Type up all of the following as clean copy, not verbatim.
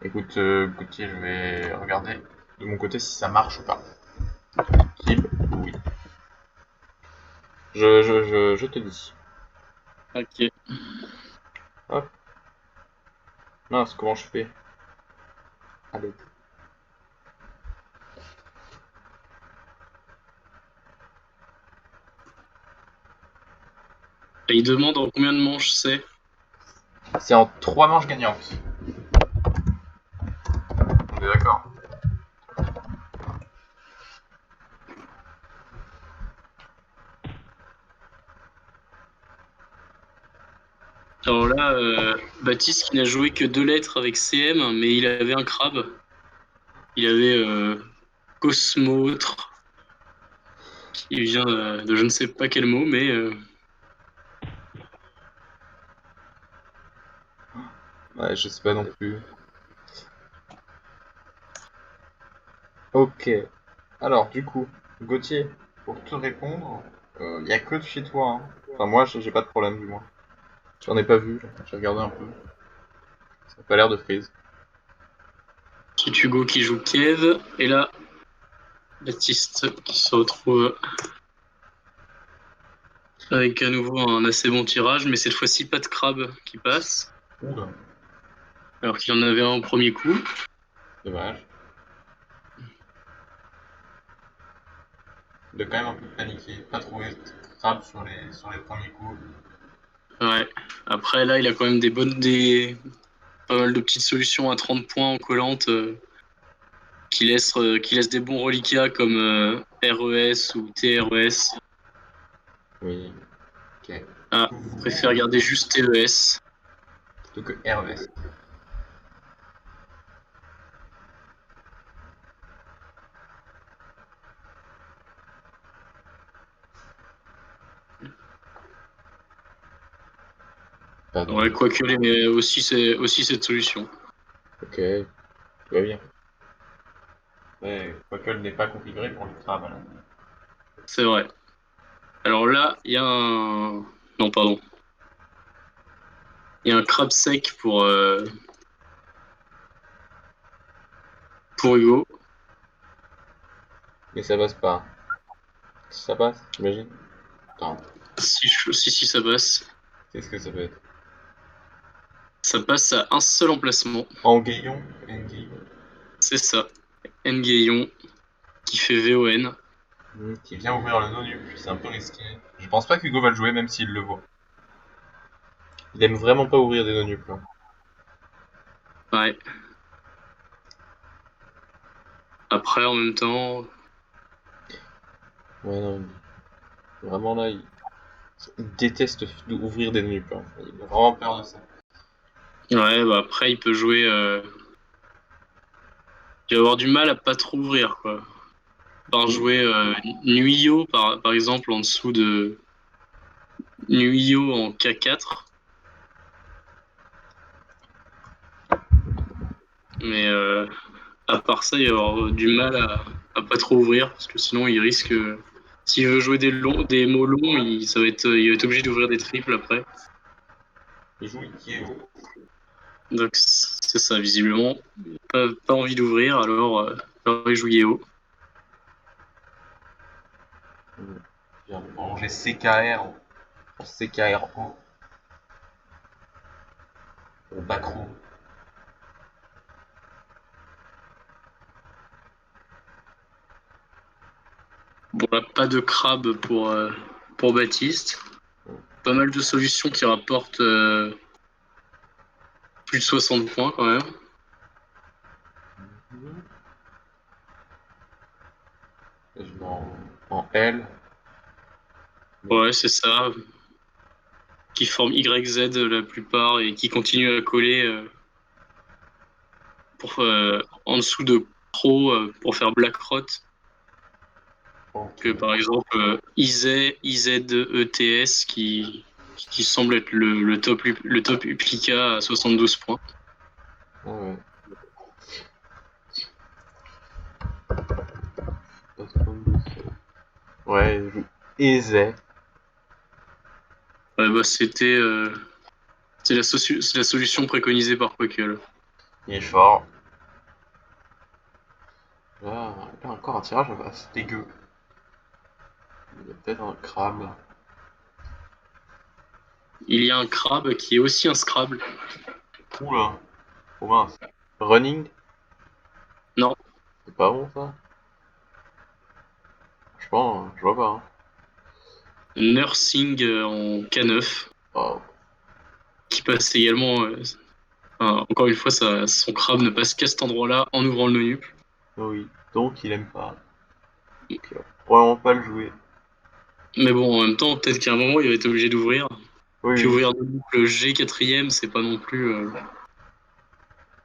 Écoute, Gauthier, je vais regarder de mon côté si ça marche ou pas. Kib, oui. Je te dis. Ok. Hop. Mince, comment je fais? Allez. Et il demande en combien de manches c'est. C'est en 3 manches gagnantes. On est d'accord. Alors là, Baptiste qui n'a joué que 2 lettres avec CM, mais il avait un crabe. Il avait Cosmotre, qui vient de je ne sais pas quel mot, mais Ouais, je sais pas non plus. Ok. Alors, du coup, Gauthier, pour te répondre, y a que de chez toi, hein. Enfin, moi, j'ai pas de problème, du moins. J'en ai pas vu, là. J'ai regardé un peu. Ça a pas l'air de freeze. c'est Hugo qui joue Kiev. Et là, Baptiste qui se retrouve avec à nouveau un assez bon tirage, mais cette fois-ci pas de crabe qui passe, Oula, alors qu'il y en avait un au premier coup. dommage. Il a quand même un peu paniqué, pas trouvé de crabe sur les premiers coups. Ouais. Après là, il a quand même pas mal de petites solutions à 30 points en collante qui laissent des bons reliquats comme RES ou TRES. Oui, ok. Ah, je préfère garder juste TES. Plutôt que RES. Pas de... Ouais, quoique mais c'est aussi cette solution. Ok, tout va bien. Ouais, quoique elle n'est pas configurée pour le crabe, alors. C'est vrai. Alors là, il y a un. Non, pardon. Il y a un crabe sec pour Hugo. Mais ça passe pas. Ça passe, j'imagine. Attends, Si, ça passe. qu'est-ce que ça peut être? Ça passe à un seul emplacement. Anguillon? Anguillon. C'est ça. Nguyen qui fait VON. Qui vient ouvrir le Nonu, c'est un peu risqué. Je pense pas qu'Hugo va le jouer même s'il le voit. Il aime vraiment pas ouvrir des Nonu, quoi. Ouais. Après, en même temps, Ouais, non, vraiment là, il déteste ouvrir des Nonu, quoi. Il a vraiment peur de ça. ouais, bah après, il peut jouer. Il va avoir du mal à pas trop ouvrir, quoi. Par jouer Nuyo, par exemple, en dessous de Nuyo en K4. Mais à part ça, il va avoir du mal à pas trop ouvrir, parce que sinon, il risque. S'il veut jouer des mots longs, il va être obligé d'ouvrir des triples après. Il joue Ikeo. Donc, c'est ça, visiblement. Pas envie d'ouvrir, alors il joue Yeo. Il vient de ranger CKR en CKRO au backroom. Bon, là, pas de crabe pour Baptiste. Pas mal de solutions qui rapportent plus de 60 points quand même. Et je mets en L. Mais Ouais, c'est ça. Qui forment YZ la plupart et qui continuent à coller en dessous de Pro pour faire Blackrot. ok. Que par exemple IZETS qui semble être le top Uplica à 72 points. Ah ouais. Ouais, il joue Eze. Ouais, bah, c'est la solution préconisée par Quackle. Il est fort. Là, encore un tirage, c'est dégueu. Il y a peut-être un crabe. Il y a un crabe qui est aussi un Scrabble. Oula, oh mince. Running, Non, c'est pas bon ça? Je pense, je vois pas. Hein. Nursing en K9, Oh, qui passe également. Enfin, encore une fois, son crabe ne passe qu'à cet endroit-là en ouvrant le menu. oui, donc il aime pas. Donc il va probablement pas le jouer. Mais bon, en même temps, peut-être qu'à un moment, il va être obligé d'ouvrir. Oui, Puis oui, ouvrir le G quatrième, c'est pas non plus.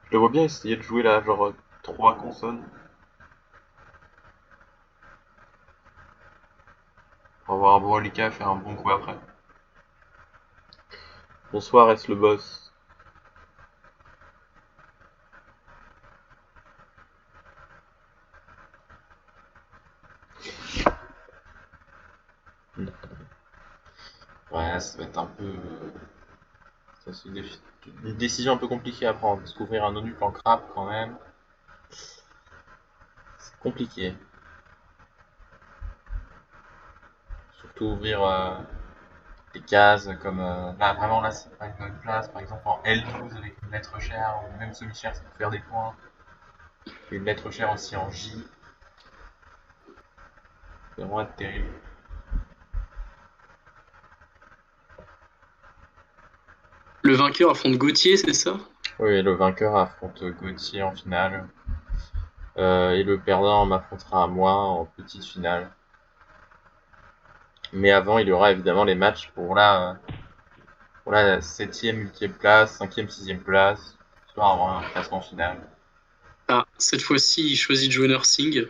je le vois bien essayer de jouer là, genre 3 consonnes. Pour avoir un bon reliquat et faire un bon coup après. Bonsoir, est-ce le boss? Ouais, ça va être un peu. Ça, c'est une décision un peu compliquée à prendre. Parce qu'ouvrir un ONU en crabe quand même, c'est compliqué. Surtout ouvrir des cases comme. Là, vraiment, là, c'est pas une bonne place. Par exemple, en L12 avec une lettre chère ou même semi-chère, ça peut faire des points. Et une lettre chère aussi en J. C'est vraiment être terrible. Le vainqueur affronte Gauthier, c'est ça? Oui, le vainqueur affronte Gauthier en finale. Et le perdant m'affrontera à moi en petite finale. Mais avant, il y aura évidemment les matchs pour la 7ème, 8ème place, 5ème, 6ème place, soit avoir un classement final. Ah, cette fois-ci, il choisit de jouer Nursing.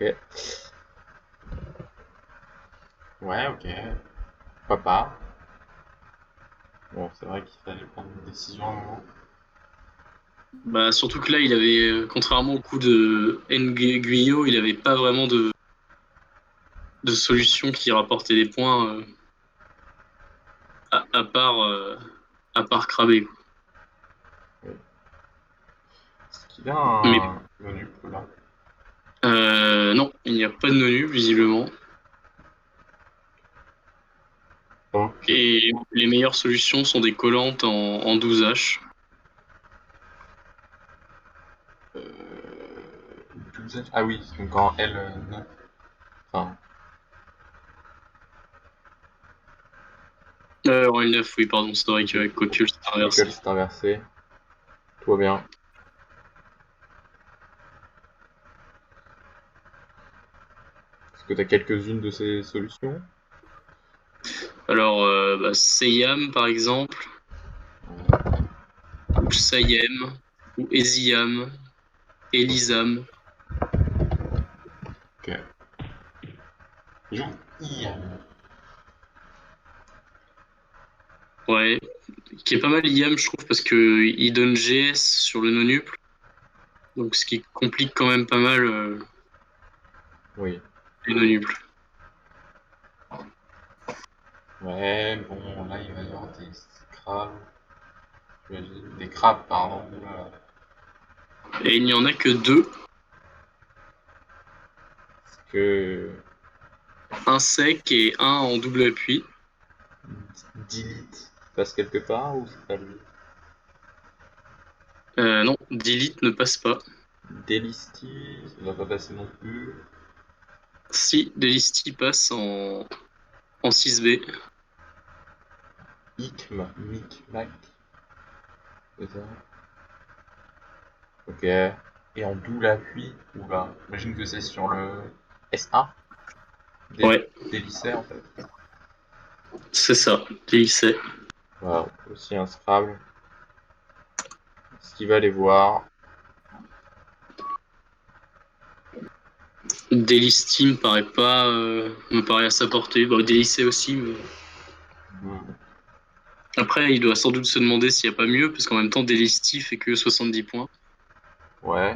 Ok. Ouais, ok. Pourquoi pas. Bon, c'est vrai qu'il fallait prendre une décision à un moment. Bah, surtout que là, il avait, contrairement au coup de Nguyo, il avait pas vraiment de solution qui rapportait des points à part craber. Quoi. Oui. Est-ce qu'il a Mais un menu là? non, il n'y a pas de menu, visiblement. Ok. Et les meilleures solutions sont des collantes en 12H. Euh, 12. Ah oui, donc en L9. Enfin, En L9, oui, pardon, c'est vrai ok. qu'avec Coquille, c'est L'école inversé. s'est inversée. Tout va bien. Est-ce que tu as quelques-unes de ces solutions? Alors, bah, Seyam, par exemple, ou Sayem, ou Eziam, Elisam. Ok. Il joue Ian. Ouais, qui est pas mal IAM, je trouve, parce que il donne GS sur le non-nuple, donc ce qui complique quand même pas mal Oui. les non-nuples. Ouais, bon, là, il va y avoir des crabes. Des crabes, pardon. Oula. Et il n'y en a que deux, Est-ce que un sec et un en double appui. Delete passe quelque part ou c'est pas lui? Non, Delete ne passe pas. Delisty, ça va pas passer non plus. Si, Delisty passe en 6B. Micmac, c'est ça? Ok. Et en double appui, oula, j'imagine que c'est sur le S1 Ouais, des en fait. c'est ça, DIC. Voilà, aussi un Scrabble. Ce qu'il va aller voir. Delisty me paraît à sa portée. Bon, Delisty aussi, mais Hmm. après, il doit sans doute se demander s'il n'y a pas mieux, parce qu'en même temps, Delisty fait que 70 points. Ouais.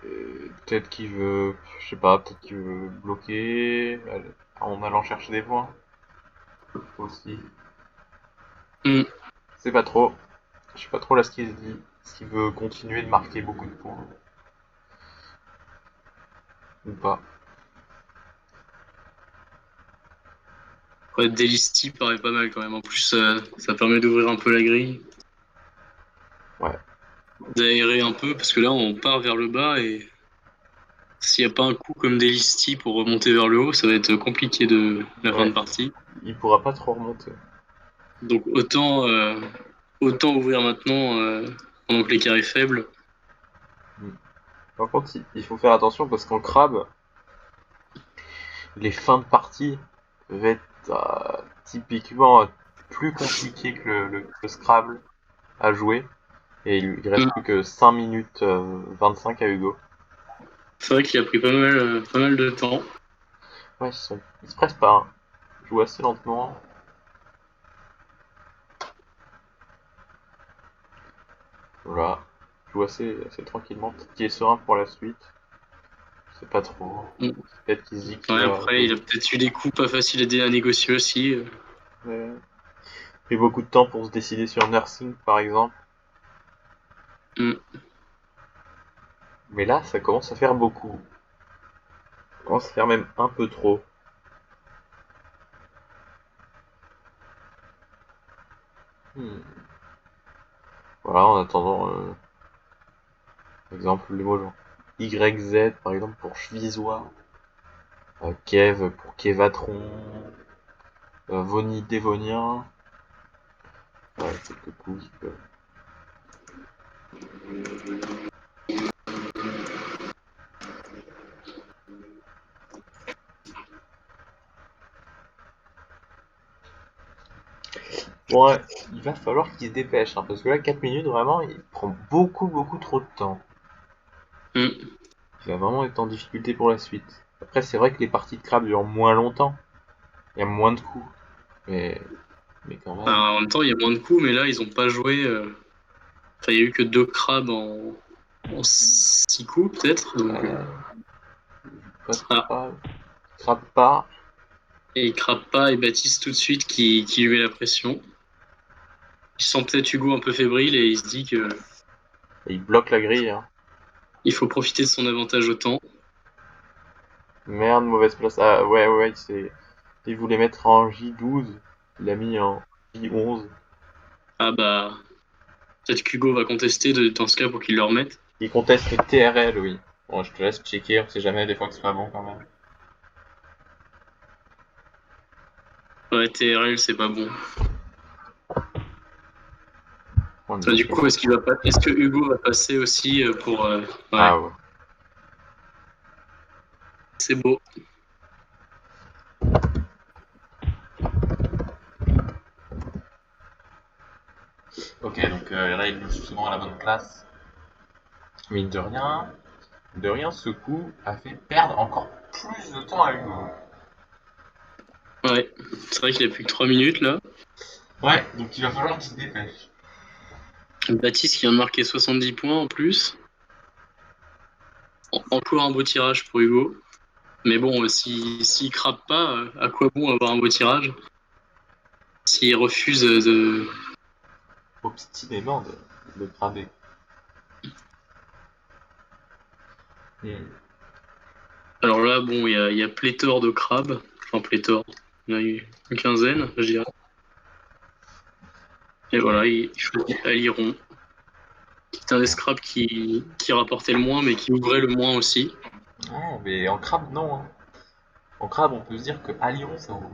Peut-être qu'il veut, je sais pas, peut-être qu'il veut bloquer en allant chercher des points aussi. Hmm. C'est pas trop. Je sais pas trop là ce qu'il se dit. Est-ce qu'il veut continuer de marquer beaucoup de points? ou pas. Ouais, Delisty paraît pas mal quand même. En plus, ça permet d'ouvrir un peu la grille, Ouais. d'aérer un peu, parce que là, on part vers le bas et s'il n'y a pas un coup comme Delisty pour remonter vers le haut, ça va être compliqué de la fin Ouais. de partie. Il pourra pas trop remonter. Donc autant ouvrir maintenant pendant que l'écart est faible. Par contre, il faut faire attention parce qu'en crabe, les fins de partie peuvent être typiquement plus compliquées que le Scrabble à jouer. Et il reste Mm. plus que 5 minutes 25 à Hugo. C'est vrai qu'il a pris pas mal de temps. Ouais, ils se pressent pas. Hein. Ils jouent assez lentement. Voilà. Ils jouent assez tranquillement. Peut-être qu'il est serein pour la suite. Je sais pas trop. Mm. Peut-être qu'il se dit qu'il Ouais, va après, il a peut-être eu des coups pas faciles à négocier aussi. pris beaucoup de temps pour se décider sur Nursing, par exemple. Mm. Mais là, ça commence à faire beaucoup. Ça commence à faire même un peu trop. Hmm. Voilà, en attendant, par exemple, les mots genre YZ, par exemple, pour Chvisois. Kev pour Kevatron. Voni Dévonien. Ouais, quelques coups qui peuvent. Bon, ouais, il va falloir qu'il se dépêche, hein, parce que là, 4 minutes, vraiment, il prend beaucoup trop de temps. Mm. Il va vraiment être en difficulté pour la suite. Après, c'est vrai que les parties de crabe durent moins longtemps. Il y a moins de coups. Mais, mais quand même. En même temps, il y a moins de coups, mais là, ils ont pas joué. Enfin, il y a eu que 2 crabes en 6 coups, peut-être. Donc, Pas de ah, crabe. Crabe pas. et il crabe pas et Baptiste tout de suite qui lui met la pression. Il sent peut-être Hugo un peu fébrile et il se dit que Et il bloque la grille. Hein. il faut profiter de son avantage au temps. Merde, mauvaise place. Ah, ouais, il voulait mettre en J12. Il a mis en J11. Ah bah, peut-être qu'Hugo va contester dans ce cas pour qu'il le remette. Il conteste le TRL, oui. Bon, je te laisse checker, on sait jamais, des fois que c'est pas bon quand même. Ouais, TRL, c'est pas bon. On Enfin, l'a du fait. coup, est-ce que Hugo va passer aussi pour. Ouais, Ah ouais. c'est beau. Ok, donc là, il joue souvent à la bonne place. Mine de rien, ce coup a fait perdre encore plus de temps à Hugo. Ouais, c'est vrai qu'il a plus que 3 minutes là. Ouais, donc il va falloir qu'il se dépêche. Baptiste qui vient de marquer 70 points en plus. Encore un beau tirage pour Hugo. Mais bon, s'il crappe pas, à quoi bon avoir un beau tirage? S'il refuse de. Obstinément de cramer. Hmm. Alors là, bon, il y a pléthore de crabes. Enfin, pléthore. Il y en a eu une quinzaine, je dirais. Et voilà, il choisit Aliron, qui est un des scraps qui rapportait le moins, mais qui ouvrait le moins aussi. Oh, mais en crabe, non. Hein. En crabe, on peut se dire que à Lyon, ça ouvre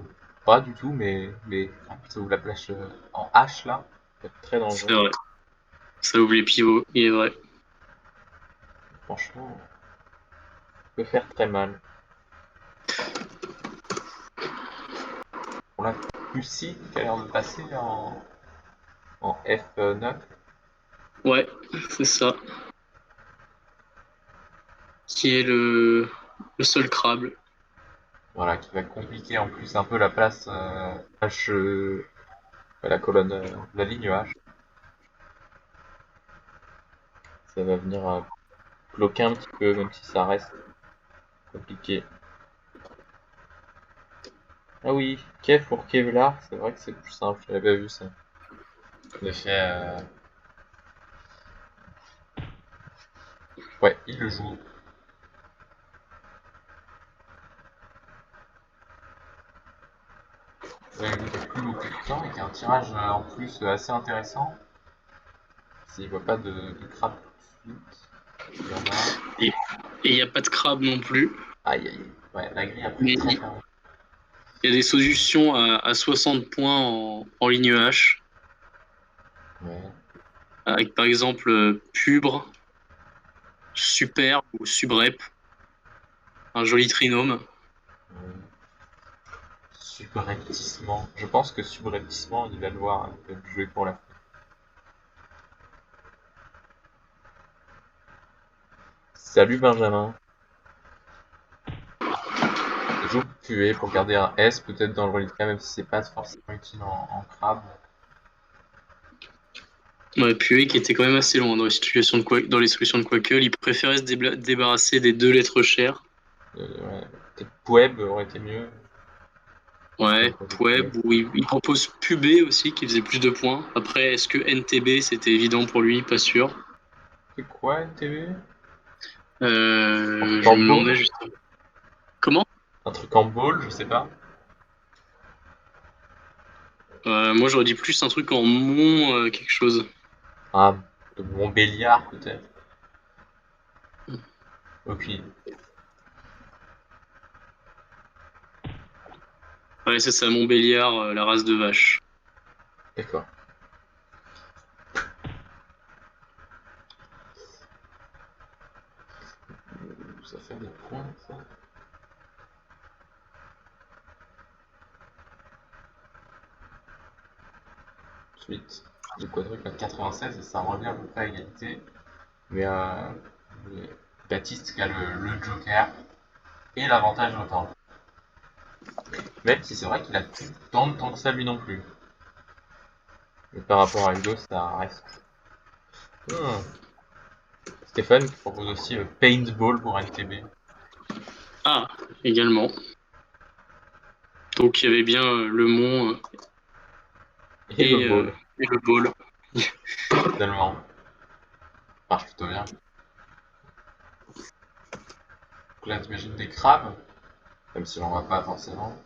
pas du tout, mais ça ouvre la plage en H là. C'est très C'est dangereux. vrai. Ça ouvre les pivots, il est vrai. Franchement, ça peut faire très mal. On a Lucie qui a l'air de passer en F9. Ouais, c'est ça. Qui est le seul crabe. Voilà, qui va compliquer en plus un peu la place H, la colonne, la ligne H. Ça va venir bloquer un petit peu, même si ça reste compliqué. Ah oui, Kev pour Kevlar, c'est vrai que c'est plus simple, j'avais pas vu ça. En effet, ouais, il le joue. vu qu'il n'y a plus beaucoup de temps et qu'il y a un tirage en plus assez intéressant, s'il voit pas de crabe tout de suite, il y en a. Et il n'y a pas de crabe non plus. Aïe aïe. Ouais, la grille a pris Mais très il très longtemps. y a des solutions à 60 points en ligne H. Ouais. Avec par exemple Pubre, Super ou Subrep. Un joli trinôme. Subrepticement. Je pense que subrepticement, il va devoir jouer pour la fin. Salut Benjamin. Joue puer pour garder un S peut-être dans le reliquat, même si c'est pas forcément utile en crabe. Ouais, Puey qui était quand même assez loin dans dans les solutions de Quackle. Il préférait se débarrasser des deux lettres chères. Ouais. Peut-être Poueb aurait été mieux. Ouais, Poueb, ou il propose Pubé aussi, qui faisait plus de points. Après, est-ce que NTB, c'était évident pour lui? Pas sûr. C'est quoi NTV? Un truc Je en me demandais ball? juste. Comment? Un truc en ball, je sais pas. Moi, j'aurais dit plus un truc en Mont, quelque chose. Ah, de Montbéliard peut-être. Ok. Ouais, c'est ça, Montbéliard, la race de vache. D'accord. Ça fait des points, ça. Ensuite, le quadruple à 96 et ça revient à peu près à égalité. Mais Baptiste qui a le Joker et l'avantage au temps. Même si c'est vrai qu'il a plus tant de temps que ça lui non plus. Mais par rapport à Hugo, ça reste. Hmm. Stéphane qui propose aussi Paintball pour NTB. Ah, également. Donc, il y avait bien le Mont Et le et, ball, et le ball. finalement. Marche plutôt bien. Donc là, t'imagines des crabes, même si on voit pas forcément.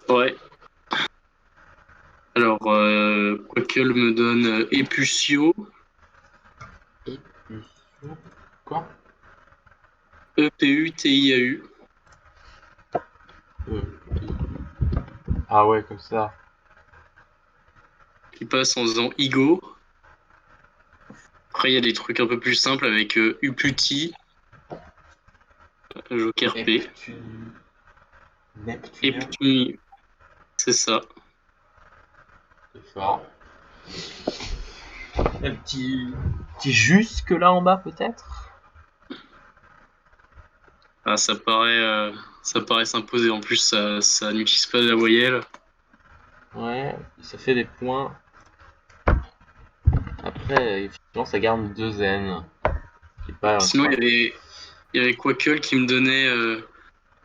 Ouais. Alors, Quackle me donne Epucio, Et puis, quoi? EPUTIAU. Euh, Ah ouais, comme ça. Qui passe en faisant Igo. Après, il y a des trucs un peu plus simples avec Uputi, Joker P. Neptune. Et Neptunia. puis, c'est ça. C'est fort. Un petit jusque là en bas peut-être. Ah, ça paraît s'imposer. En plus, ça n'utilise pas la voyelle. Ouais, ça fait des points. Après, effectivement, ça garde 2 N. Qui est pas Sinon, incroyable. il y avait Quackle qui me donnait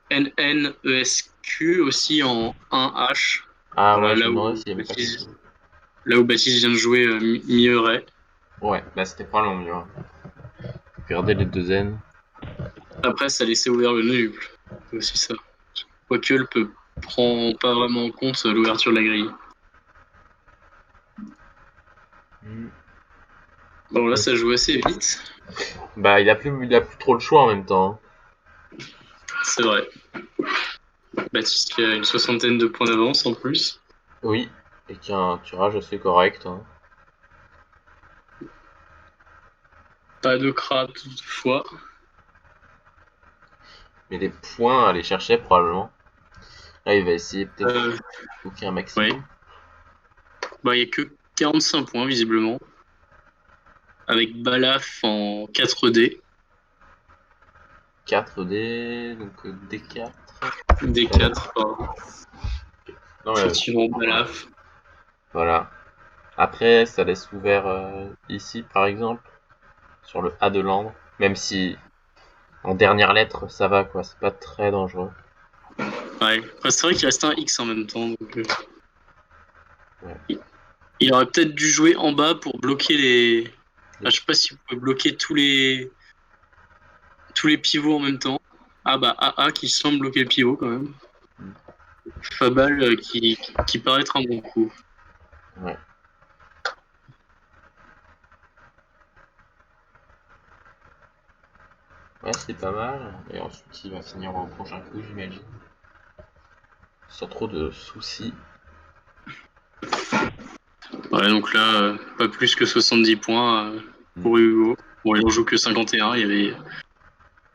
NNESQ aussi en 1H. Ah Voilà, ouais, je me demandais s'il y avait pas quelque chose. Là où Baptiste vient de jouer Mieuret. Ouais, là c'était pas long, mieux. Regardez les 2 N. Après, ça laissait ouvert le nœud. C'est aussi ça. Quackle prend pas vraiment en compte l'ouverture de la grille. Bon, là, ça joue assez vite. Bah, il a plus trop le choix en même temps. C'est vrai. Baptiste qui a une soixantaine de points d'avance en plus. Oui, et qui a un tirage assez correct. Hein. Pas de crabe toutefois. Mais des points à aller chercher probablement. Là, il va essayer peut-être Euh, de booker un ouais. maximum. Bah, il n'y a que 45 points visiblement. Avec Balaf en 4D. 4D, donc D4. D4, pardon. Non, Effectivement, Balaf. voilà. Après, ça laisse ouvert ici, par exemple, sur le A de l'ambre. Même si, en dernière lettre, ça va, quoi. C'est pas très dangereux. Ouais. Après, c'est vrai qu'il reste un X en même temps. Donc, Ouais. il aurait peut-être dû jouer en bas pour bloquer les. Les- Ah, je sais pas si vous pouvez bloquer tous les pivots en même temps. Ah bah AA qui semble bloquer le pivot quand même. Fabal qui paraît être un bon coup. Ouais. Ouais, c'est pas mal. Et ensuite, il va finir au prochain coup, j'imagine. Sans trop de soucis. Ouais, donc là, pas plus que 70 points pour Hugo. Bon, il en joue que 51. Il y avait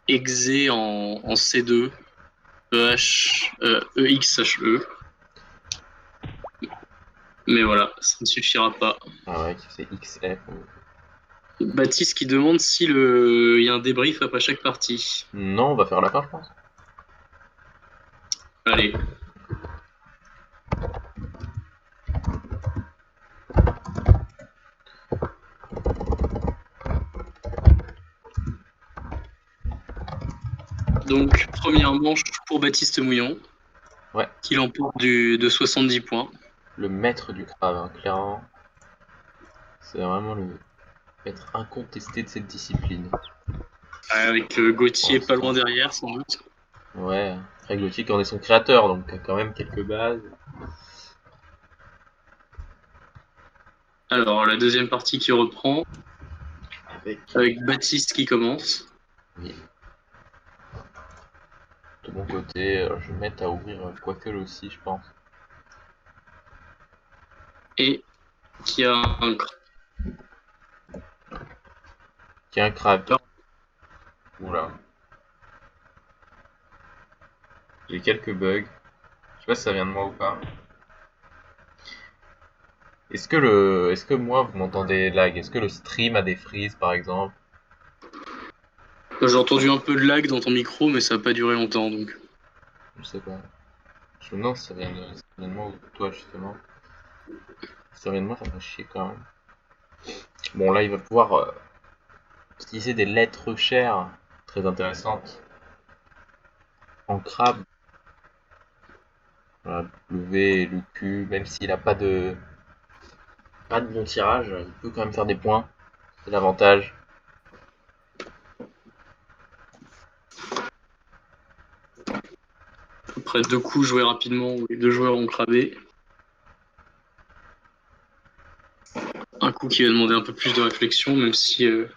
Exe en C2, EXHE. Mais voilà, ça ne suffira pas. Ah ouais, qui fait XF. Baptiste qui demande si il y a un débrief après chaque partie. Non, on va faire la fin, je pense. Allez. Donc, première manche pour Baptiste Mouillon. Ouais. Qui l'emporte de 70 points. Le maître du crabe, hein, clairement. C'est vraiment le maître incontesté de cette discipline. Avec Gauthier pas loin derrière, sans doute. Ouais, après Gauthier qui en est son créateur, donc il y a quand même quelques bases. Alors, la deuxième partie qui reprend. Avec Baptiste qui commence. Oui. De mon côté, je vais mettre à ouvrir Quackle aussi, je pense. Et qui a un Qui a un crabe. Oula. J'ai quelques bugs. Je sais pas si ça vient de moi ou pas. Est-ce que moi vous m'entendez lag? Est-ce que le stream a des freezes par exemple? J'ai entendu un peu de lag dans ton micro, mais ça n'a pas duré longtemps, donc. Je sais pas. Je me demande si ça vient de moi ou de toi justement. Si ça vient de moi, ça me fait chier quand même. Bon là il va pouvoir utiliser des lettres chères très intéressantes en crabe. Voilà, W et le Q, même s'il a pas de bon tirage, il peut quand même faire des points. C'est l'avantage. Après deux coups joués rapidement, où les deux joueurs ont cramé. Un coup qui va demander un peu plus de réflexion, même si il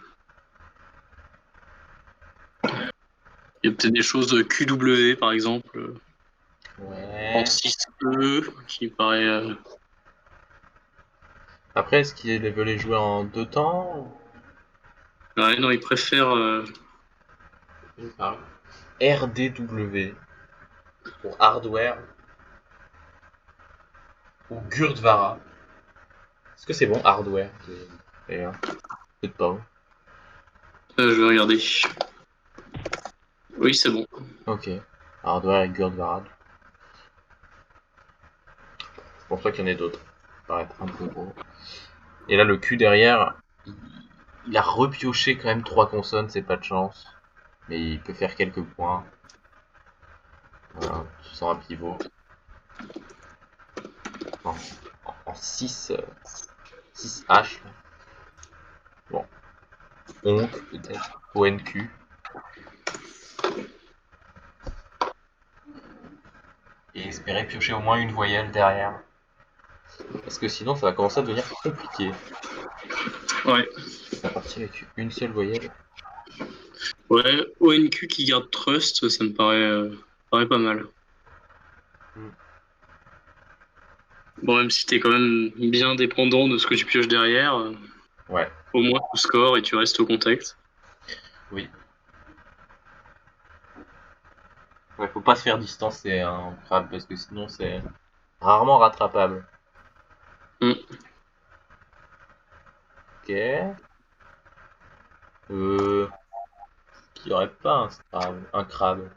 y a peut-être des choses de QW par exemple, en Ouais. 6E, qui paraît. Après, est-ce qu'il veut les jouer en deux temps? Ouais, non, il préfère. Je parle. RDW pour hardware ou Gurdvara. Est-ce que c'est bon hardware d'ailleurs? Peut-être pas. Je vais regarder. Oui, c'est bon. Ok. Hardware et Gurdvara. Je pense pas qu'il y en ait d'autres. Ça paraît être un peu gros. Et là, le Q derrière, il a repioché quand même trois consonnes, c'est pas de chance. Mais il peut faire quelques points. Voilà, sans un pivot. En 6, 6H. Bon. Onk, peut-être. ONQ. Et espérer piocher au moins une voyelle derrière. Parce que sinon, ça va commencer à devenir compliqué. Ouais. À partir avec une seule voyelle. Ouais, ONQ qui garde Trust, ça me paraît pas mal. Bon, même si t'es quand même bien dépendant de ce que tu pioches derrière, Ouais, au moins tu scores et tu restes au contact. oui. Ouais, faut pas se faire distancer un crabe parce que sinon c'est rarement rattrapable. Mm. Ok. Qu'il y aurait pas un crabe.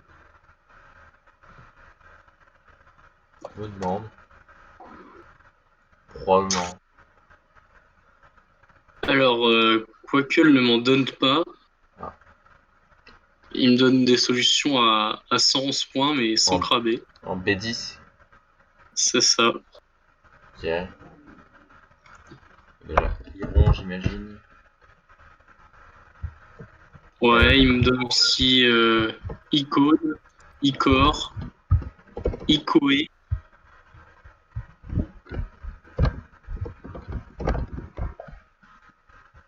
Je me demande. Probablement. Alors, Quackle ne m'en donne pas. Ah. Il me donne des solutions à 111 points, mais sans En, craber. en B10. C'est ça. Ok. Déjà, Iron, j'imagine. Ouais. Ouais, il me donne aussi Icode, Icor, Icoé.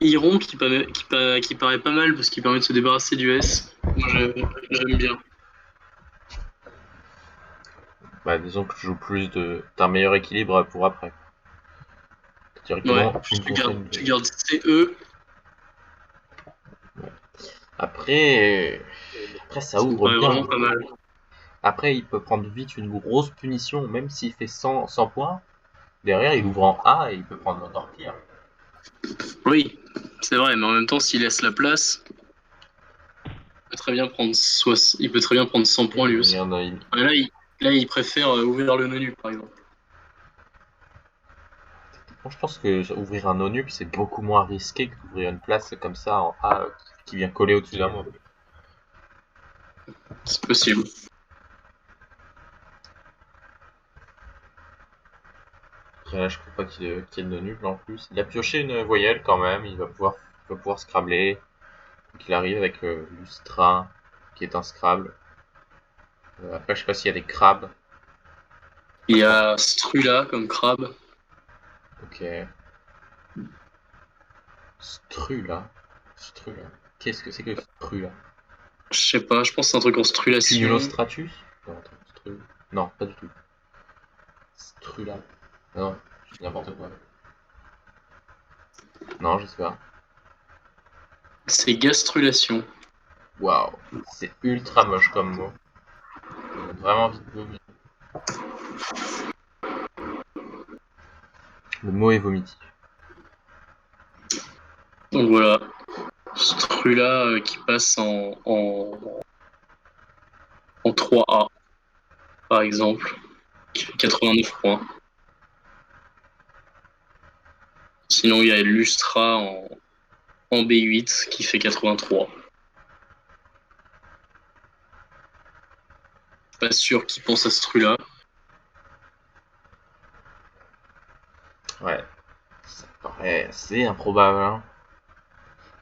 Iron qui paraît pas mal parce qu'il permet de se débarrasser du S. Moi, j'aime bien. Bah, disons que je joue d'un meilleur équilibre pour après. Ouais, Directement, une fontaine tu de... gardes CE, Après... Après, ça ça me ouvre paraît bien. vraiment pas mal. Après, il peut prendre vite une grosse punition, même s'il fait 100 points. Derrière, il ouvre en A et il peut prendre encore pire. Oui, c'est vrai, mais en même temps, s'il laisse la place, il peut très bien prendre 100 points lui aussi. Regarde, Ouais, là, il préfère ouvrir le menu, par exemple. je pense que ouvrir un ONU, c'est beaucoup moins risqué que d'ouvrir une place comme ça en A qui vient coller au-dessus d'un mob. C'est possible. Là, je crois pas qu'il y ait de ONU en plus. Il a pioché une voyelle quand même, il va pouvoir scrabler. Donc il arrive avec Lustra, qui est un Scrabble. Après, je sais pas s'il y a des crabes. Il y a Strula comme crabe. Ok. Strula. Strula. Qu'est-ce que c'est que Strula? Je sais pas, je pense que c'est un truc en strulation. Cumulostratus? Non, attends, non, pas du tout. Strula. Non, je dis n'importe quoi. Non, je sais pas. C'est gastrulation. Waouh, c'est ultra moche comme mot. Ça donne vraiment envie de vomir. Le mot est vomitif. Donc voilà, Strula qui passe en 3A, par exemple, qui fait 89 points. Sinon, il y a Lustra en B8 qui fait 83. Pas sûr qu'il pense à Strula. Ouais, ça paraît assez improbable. Hein.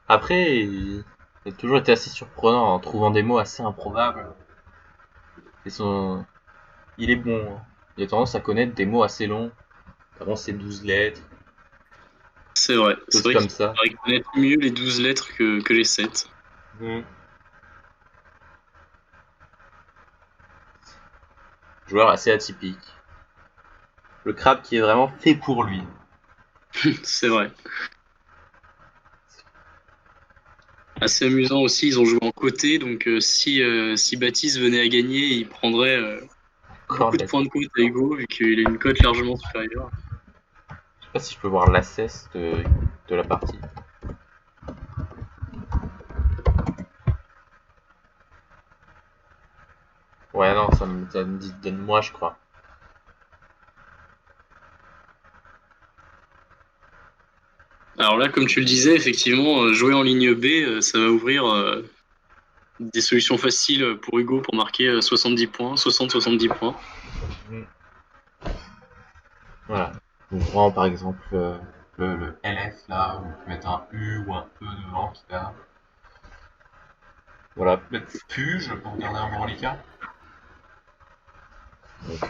Après, il a toujours été assez surprenant en trouvant des mots assez improbables. Et il est bon. Hein. Il a tendance à connaître des mots assez longs. Avant, c'est 12 lettres, C'est vrai, choses qu'il comme ça. paraît connaître mieux les 12 lettres que les 7. Mmh. Joueur assez atypique. Le crabe qui est vraiment fait pour lui. C'est vrai. Assez amusant aussi, ils ont joué en côté, donc si Baptiste venait à gagner, il prendrait beaucoup de points de cote à Hugo, vu qu'il a une cote largement supérieure. Je sais pas si je peux voir l'assess de la partie. Ouais, non, ça me dit donne-moi, je crois. Alors là, comme tu le disais, effectivement, jouer en ligne B, ça va ouvrir des solutions faciles pour Hugo pour marquer 70 points, 60-70 points. Mmh. Voilà. On prend par exemple le LF là, où on peut mettre un U ou un E devant qui a. Voilà, peut-être Puge pour garder un bon reliquat. Donc,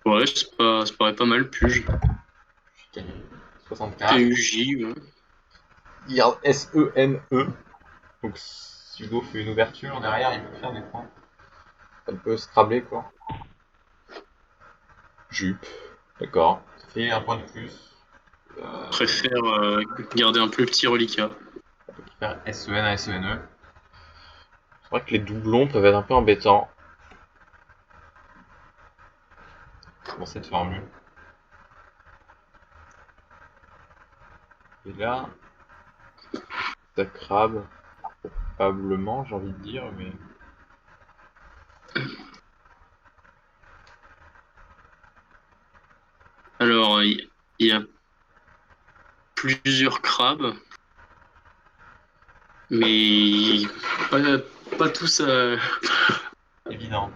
Ouais, ça paraît pas mal, Puge. 64. PUJ, ouais. Il garde SENE. Donc si Hugo fait une ouverture derrière, il peut faire des points. Ça peut scrabler quoi. Jupe. D'accord. Ça fait un point de plus. Préfère garder un plus petit reliquat. On peut faire SEN à SENE. C'est vrai que les doublons peuvent être un peu embêtants dans cette formule. Et là, ça crabe probablement, j'ai envie de dire, mais. Alors, il y a plusieurs crabes, mais pas, pas tous Évident.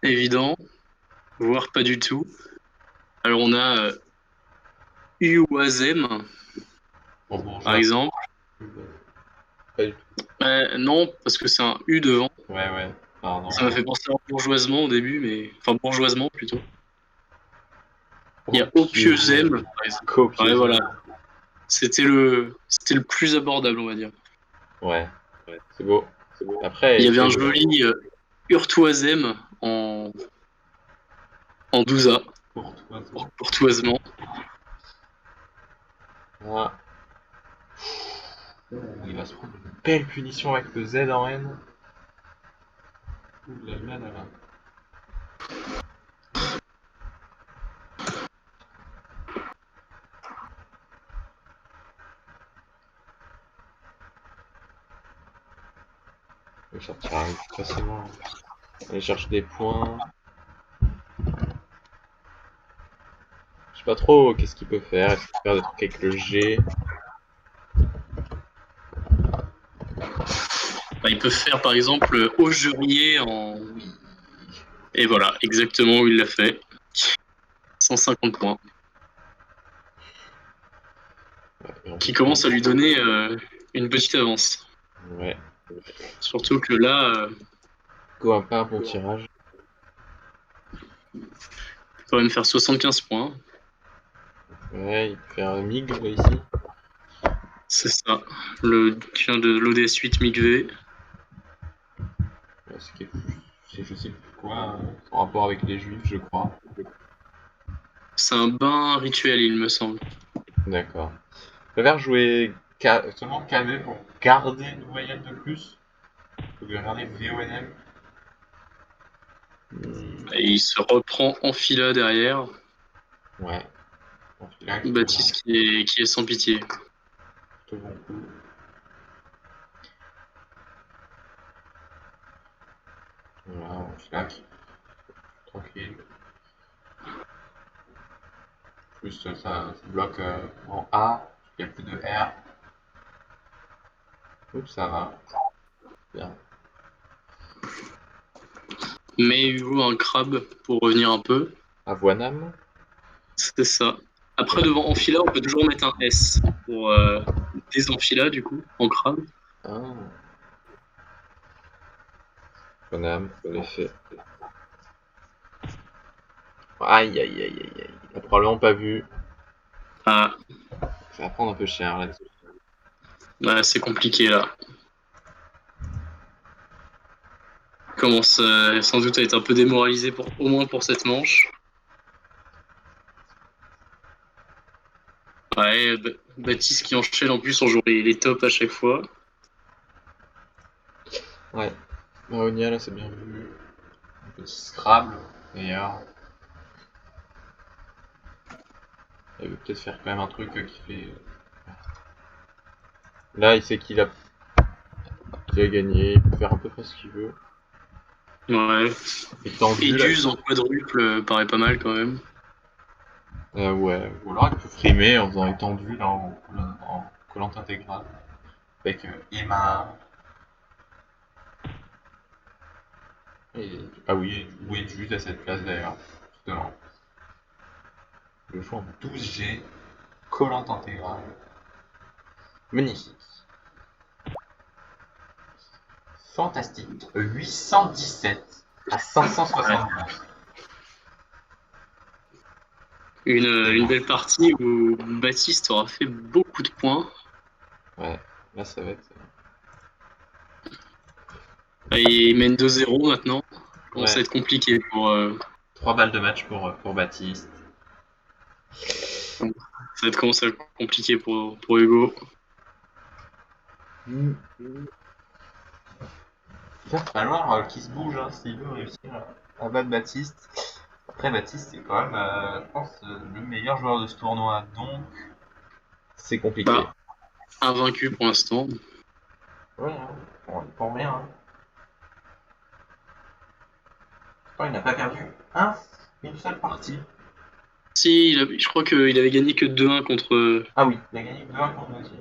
évidents, voire pas du tout. Alors, on a Uwazem, Bon, par bourgeois. exemple. Pas du tout. Non, parce que c'est un U devant. Ouais, ouais. Pardon. Ça m'a fait penser à bourgeoisement au début, mais. Enfin, bourgeoisement plutôt. Il y a Opieux Copieux. Zem, par exemple. Ouais, Copieux. voilà. C'était le plus abordable, on va dire. Ouais, c'est beau. Après, Il y il avait un fait joli Urtoisem en 12A, pour toi. pour toisement. Ah. Il va se prendre une belle punition avec le Z en N. Ouh là là là là. Le chat qui arrive facilement. Aller chercher des points. Je sais pas trop qu'est-ce qu'il peut faire. Est-ce qu'il peut faire des trucs avec le G? Bah, ils peuvent faire par exemple Augerier en. Et voilà, exactement où il l'a fait. 150 points. Et en Qui plus, commence à lui donner une petite avance. ouais. Surtout que là, Go a pas un bon tirage. il peut quand même faire 75 points. Ouais, il peut faire un MIG là, ici. C'est ça. Le qui vient de l'ODS 8 MIG-V. C'est je sais plus quoi, en rapport avec les juifs, je crois. C'est un bain rituel, il me semble. D'accord. Je préfère jouer seulement KV pour garder une voyelle de plus. Faut que garder VONM. Et il se reprend en fila derrière. Ouais. Donc là, Baptiste qui est sans pitié. plutôt bon coup. Voilà, on flaque. Tranquille. Plus ça bloque en A. Il n'y a plus de R. Oups, ça va. Bien. Mais il joue un crabe pour revenir un peu. Avoinam. C'était ça. Après, devant Enfila, on peut toujours mettre un S pour désenfila, du coup, en crabe. Ah. Avoinam, en effet. Aïe aïe aïe aïe aïe. Il a probablement pas vu. Ah, Ça va prendre un peu cher là. bah, c'est compliqué là. Il commence sans doute à être un peu démoralisé, au moins pour cette manche. Ouais, Baptiste qui enchaîne en plus en jouant les tops à chaque fois. Ouais. Maonia là, c'est bien vu. Un petit Scrabble d'ailleurs. Il veut peut-être faire quand même un truc qui fait. Là, il sait qu'il a gagné. Il peut faire à peu près ce qu'il veut. Ouais. Et tendu là. Eduse en quadruple paraît pas mal quand même. Ouais. Ou alors il peut frimer en faisant étendu là en collante intégrale. Avec Emma. Ah oui, où est juste à cette place d'ailleurs. Justement. Le joue en 12G. Collante intégrale. Magnifique. Fantastique. 817 à 572. Une belle partie où Baptiste aura fait beaucoup de points. Ouais, là ça va être. Et il mène 2-0 maintenant. Ça commence à Ouais, être compliqué pour. 3 balles de match pour Baptiste. Ça va commencer à être compliqué pour Hugo. Il va falloir qu'il se bouge hein, s'il veut réussir à battre Baptiste. Après, Baptiste, c'est quand même, je pense, le meilleur joueur de ce tournoi. Donc, c'est compliqué. Bah, invaincu pour l'instant. Ouais, hein, pour rien. Hein. Il n'a pas perdu une seule partie. Si, je crois qu'il avait gagné que 2-1 Ah oui, il a gagné 2-1 contre Gauthier.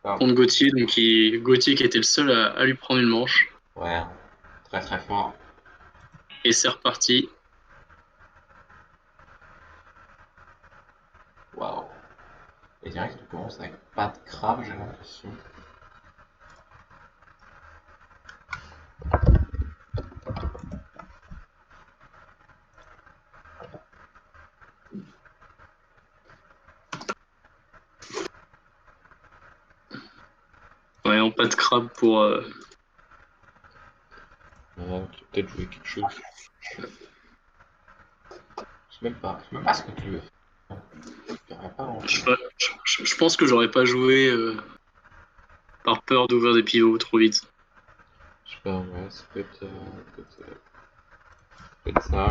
contre Gauthier, donc Gauthier qui était le seul à lui prendre une manche. Ouais, très très fort. Et c'est reparti. Waouh. Et direct, tu commences avec pas de crabe, j'ai l'impression. non, pas de crabe pour. Tu peux peut-être jouer quelque chose. Je sais même pas ce que tu veux faire. Il y aura pas Je sais grand-chose. pas, je pense que j'aurais pas joué par peur d'ouvrir des pivots trop vite. Je sais pas, ouais, ça peut être ça.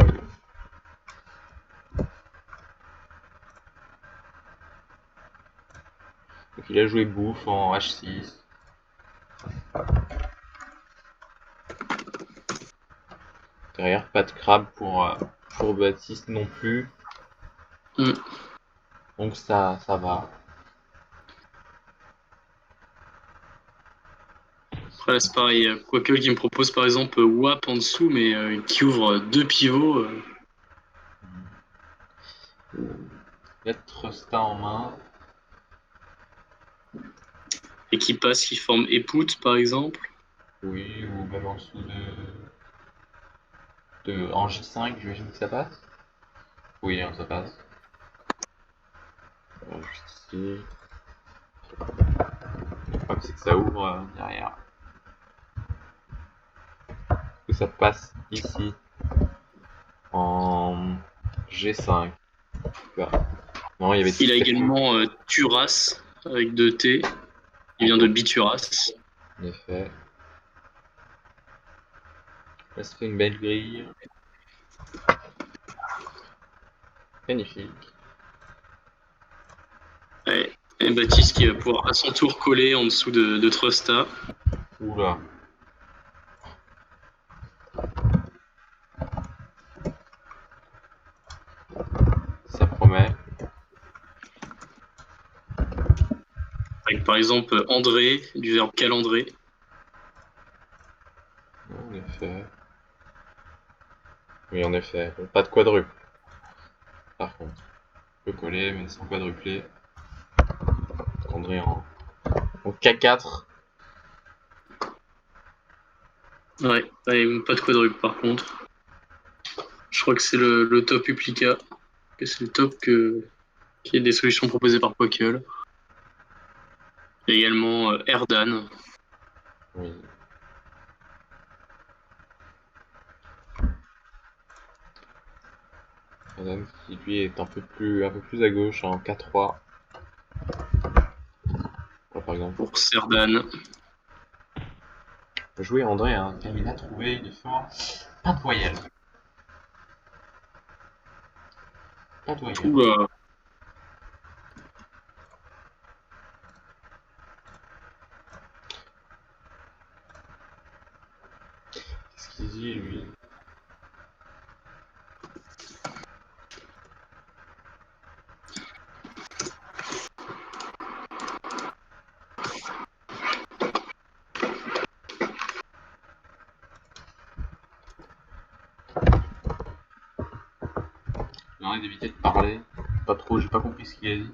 Donc il a joué bouffe en H6. Derrière, pas de crabe pour Baptiste non plus. Mm. Donc ça va. Après, là, c'est pareil. Quoique qui me propose par exemple WAP en dessous, mais qui ouvre deux pivots. Il y a Trusta en main. Et qui passe, qui forme Eput par exemple. Oui, ou même en dessous en J5, j'imagine que ça passe. Oui, hein, ça passe. Juste ici. Le problème c'est que ça ouvre derrière. Que ça passe ici en G5. Non, il y avait Il a très peu. également Turas avec 2T. Il vient de Bituras. En effet. Là, ça fait une belle grille. Magnifique. Ouais. Et Baptiste qui va pouvoir à son tour coller en dessous de Trusta. Oula. Ça promet. Avec par exemple André, du verbe calendrer. En effet. Oui, en effet. Pas de quadruple. Par contre. On peut coller, mais sans quadrupler. André en K4. Ouais, pas de quadruple par contre. Je crois que c'est le top Uplica. Que c'est le top qui est des solutions proposées par Quackle. Et également Erdan. Oui. Adam qui lui est un peu plus à gauche en K3. Voilà, par exemple. Pour Serdan. On peut jouer André, hein. Comme il a trouvé, il est fort. Pas de voyelle. Pas de voyelle. Oula. Qu'est-ce qu'il dit, lui? J'aimerais d'éviter de parler. Pas trop, j'ai pas compris ce qu'il a dit.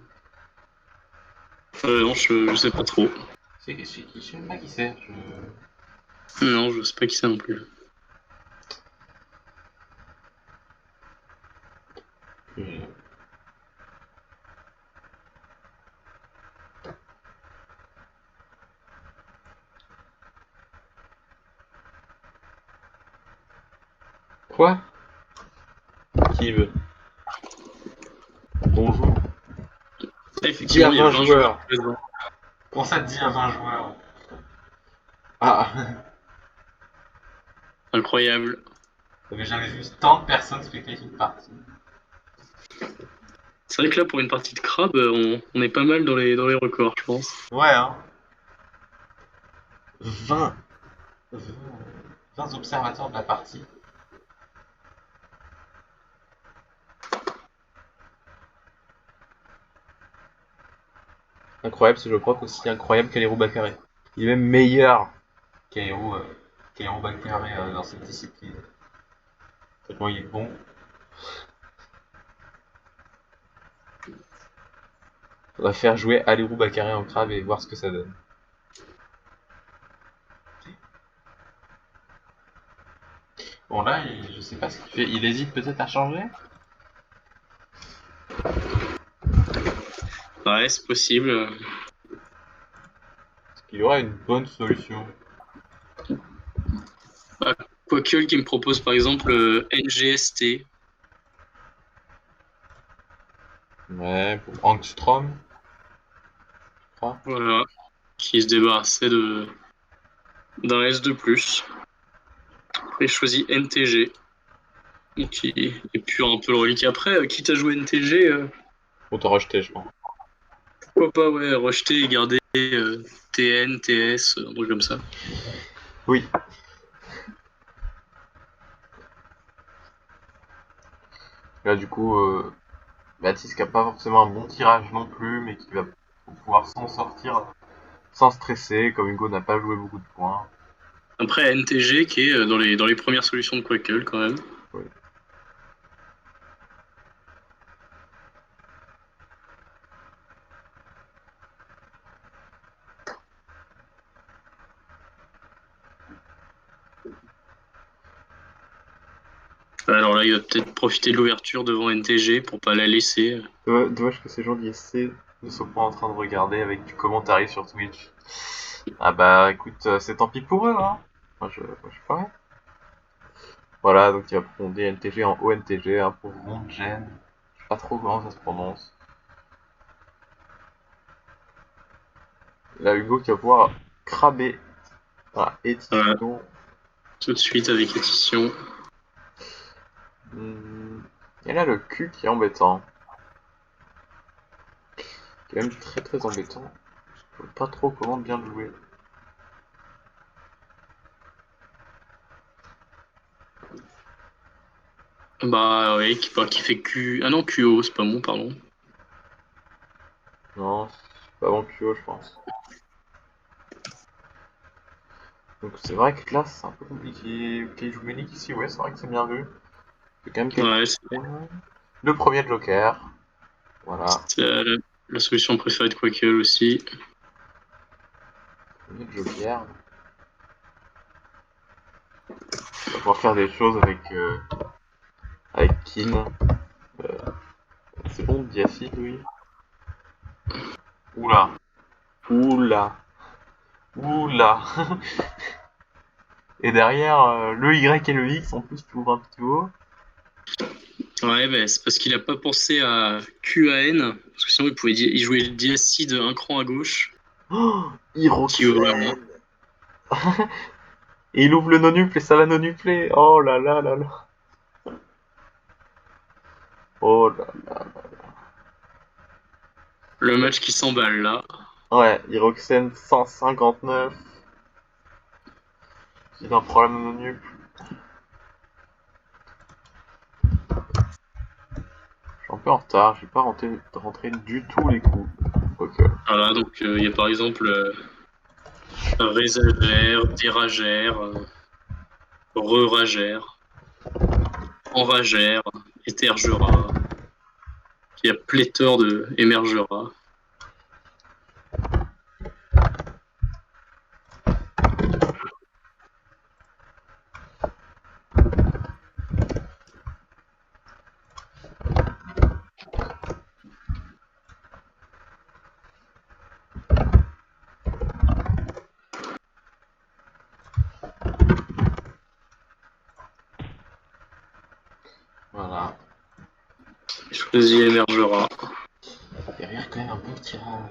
Non, je sais pas trop. C'est qui? Je sais même pas qui c'est. Non, je sais pas qui c'est non plus. Je- Quoi? Qui veut? Bonjour. Ah, Dis à effectivement, il y a 20 20 joueurs joueurs. présents. Comment ça te dit à 20 joueurs? Ah, Incroyable. j'avais jamais vu tant de personnes spectater une partie. C'est vrai que là, pour une partie de crabe, on est pas mal dans les records, je pense. Ouais, hein. 20, 20, 20 observateurs de la partie. Incroyable, ce je crois qu'aussi incroyable qu'Alero Bakary. Il est même meilleur qu'Alero Bakary dans cette discipline. Tellement il est bon. On va faire jouer Alero Bakary en crabe et voir ce que ça donne. Bon là, je sais pas ce qu'il fait. Il hésite peut-être à changer. Ouais, c'est possible. qu'il y aura une bonne solution. Quoique qui me propose par exemple NGST. Ouais, pour Angstrom, je crois. Voilà. Qui se débarrassait d'un S2+. Après, je choisis NTG. Qui épure un peu le reliquat. Après, quitte à jouer NTG, Autant racheter, je pense. pourquoi pas, ouais, rejeter et garder TN, TS, un truc comme ça. Oui. Là, du coup, Baptiste qui a pas forcément un bon tirage non plus, mais qui va pouvoir s'en sortir sans stresser, comme Hugo n'a pas joué beaucoup de points. Après, NTG qui est dans les premières solutions de Quackle quand même. Oui. Alors là, il va peut-être profiter de l'ouverture devant NTG pour pas la laisser. Dommage que ces gens d'ISC ne soient pas en train de regarder avec du commentaire sur Twitch. Ah bah écoute, c'est tant pis pour eux, hein. Moi je ferai. Voilà, donc il va prendre NTG en ONTG, hein, pour Rondgen. Je sais pas trop comment ça se prononce. Là, Hugo qui va pouvoir craber. Voilà, édition. Tout de suite avec édition. Et là, le Q qui est embêtant. Qui est même très très embêtant. Je sais pas trop comment bien le jouer. Bah ouais, qui fait Q. Ah non, QO, c'est pas bon, pardon. Non, c'est pas bon QO, je pense. Donc c'est vrai que là, c'est un peu compliqué. Ok, je joue Ménic ici, ouais, c'est vrai que c'est bien vu. C'est quand même quelques Ouais, points. Le premier Joker. Voilà. c'est la solution préférée de Quackle aussi. Le Joker. On va pouvoir faire des choses avec Kin. Euh, c'est bon, Diacide, oui. Oula. Oula. Oula. Et derrière, le Y et le X en plus qui ouvrent un petit haut. Ouais, bah, c'est parce qu'il a pas pensé à QAN, parce que sinon il jouait le diacide un cran à gauche, Oh, qui ouvrait moins. Hiroxen. Et il ouvre le non-nuple et ça va non-nupler. Oh là là là là. Oh là là. Le match qui s'emballe là. Ouais, Hiroxen 159. Il a un problème de non-nuple. Je suis un peu en retard, j'ai pas rentré du tout les coups. Ok. Voilà, donc il y a par exemple Résagère, Déragère, Reragère, Enragère, Étergera. Il y a pléthore de Émergera. Voilà. Je choisis Émergera. Derrière, quand même un bon tirage.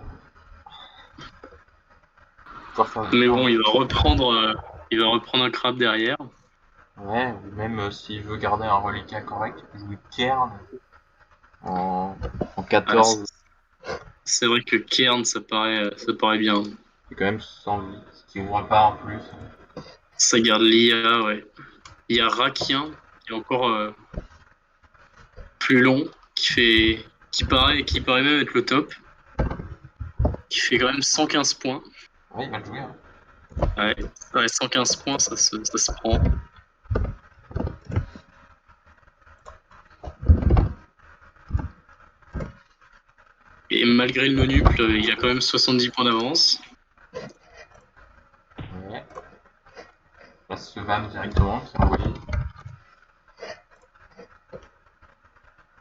Mais bon, il va reprendre un crabe derrière. Ouais, ou même s'il veut garder un reliquat correct, il peut jouer Kern en, en Ah, 14. c'est vrai que Cairn, ça paraît bien. C'est quand même sans vie, ce qui ouvre pas en plus. Ça garde l'IA, ouais. Il y a Rakien, qui est encore plus long, qui paraît même être le top, qui fait quand même 115 points. Ouais, il va le jouer, hein. Ouais, ouais 115 points, ça se prend. Et malgré le non-nuple, il a quand même 70 points d'avance. Ouais. Là, c'est ce Van directement qui est envoyé.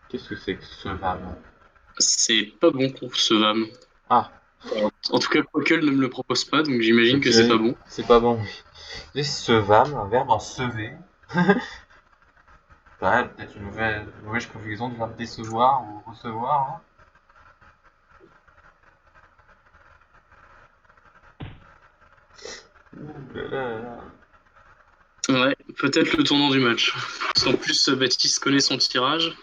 Qu'est-ce que c'est que ce Van? C'est pas bon pour ce VAM. Ah, En tout cas, Quoique ne me le propose pas, donc j'imagine que c'est pas bon. C'est pas bon, oui. Et sevam, un verbe en sever. Ouais, peut-être une mauvaise conjugaison du verbe décevoir ou recevoir. Ouh là là là. Ouais, peut-être le tournant du match. Parce qu'en plus, Baptiste connaît son tirage.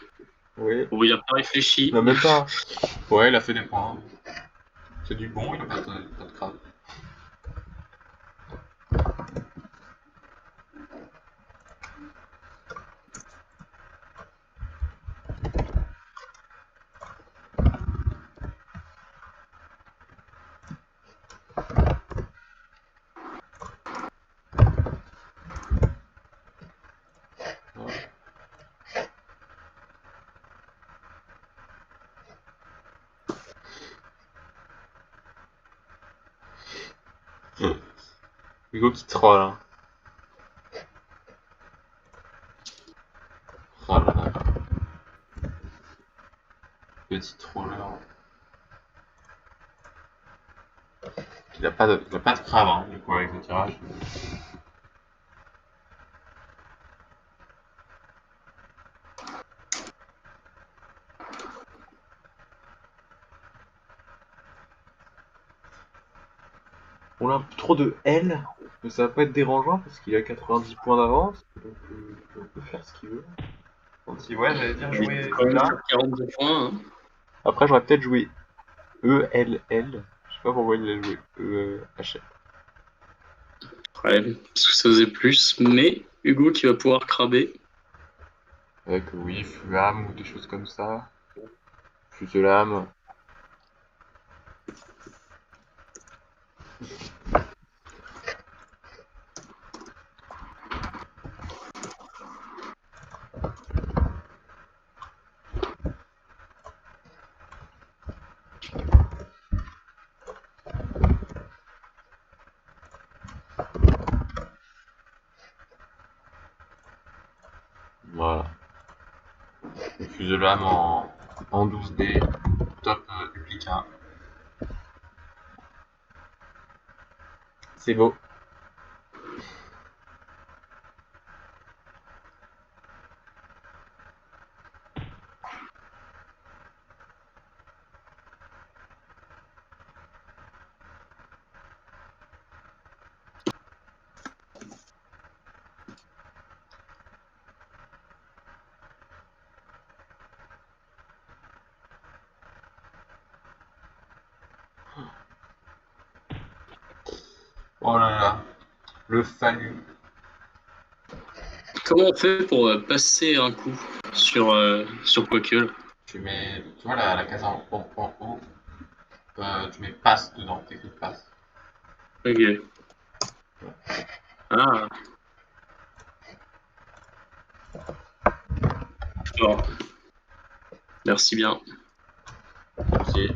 Oui. Bon, il a pas réfléchi. Non, même pas. Ouais, il a fait des points. C'est du bon, il a pas de crade. Hugo qui troll, hein. Oh là là. Petit troller. Il a pas de crade, hein, du coup, avec le tirage. On a un peu trop de L, mais ça va pas être dérangeant parce qu'il a 90 points d'avance. Donc, on peut faire ce qu'il veut. Donc, si, ouais, j'allais dire Il est jouer quand même là. sur 42 points. Hein. Après, j'aurais peut-être joué ELL. Je sais pas pourquoi il a joué EHL. Ouais, parce que ça faisait plus. Mais Hugo qui va pouvoir craber. Avec, oui, Fluam ou des choses comme ça. Fuselam. Voilà. Fuselam en 12D. Top Duplica. C'est beau. Oh là là. Le fallu. Comment on fait pour passer un coup sur Quoique? Tu vois la case en haut, tu mets passe dedans, t'écris passe. Ok. Ah, alors, merci bien. Aussi.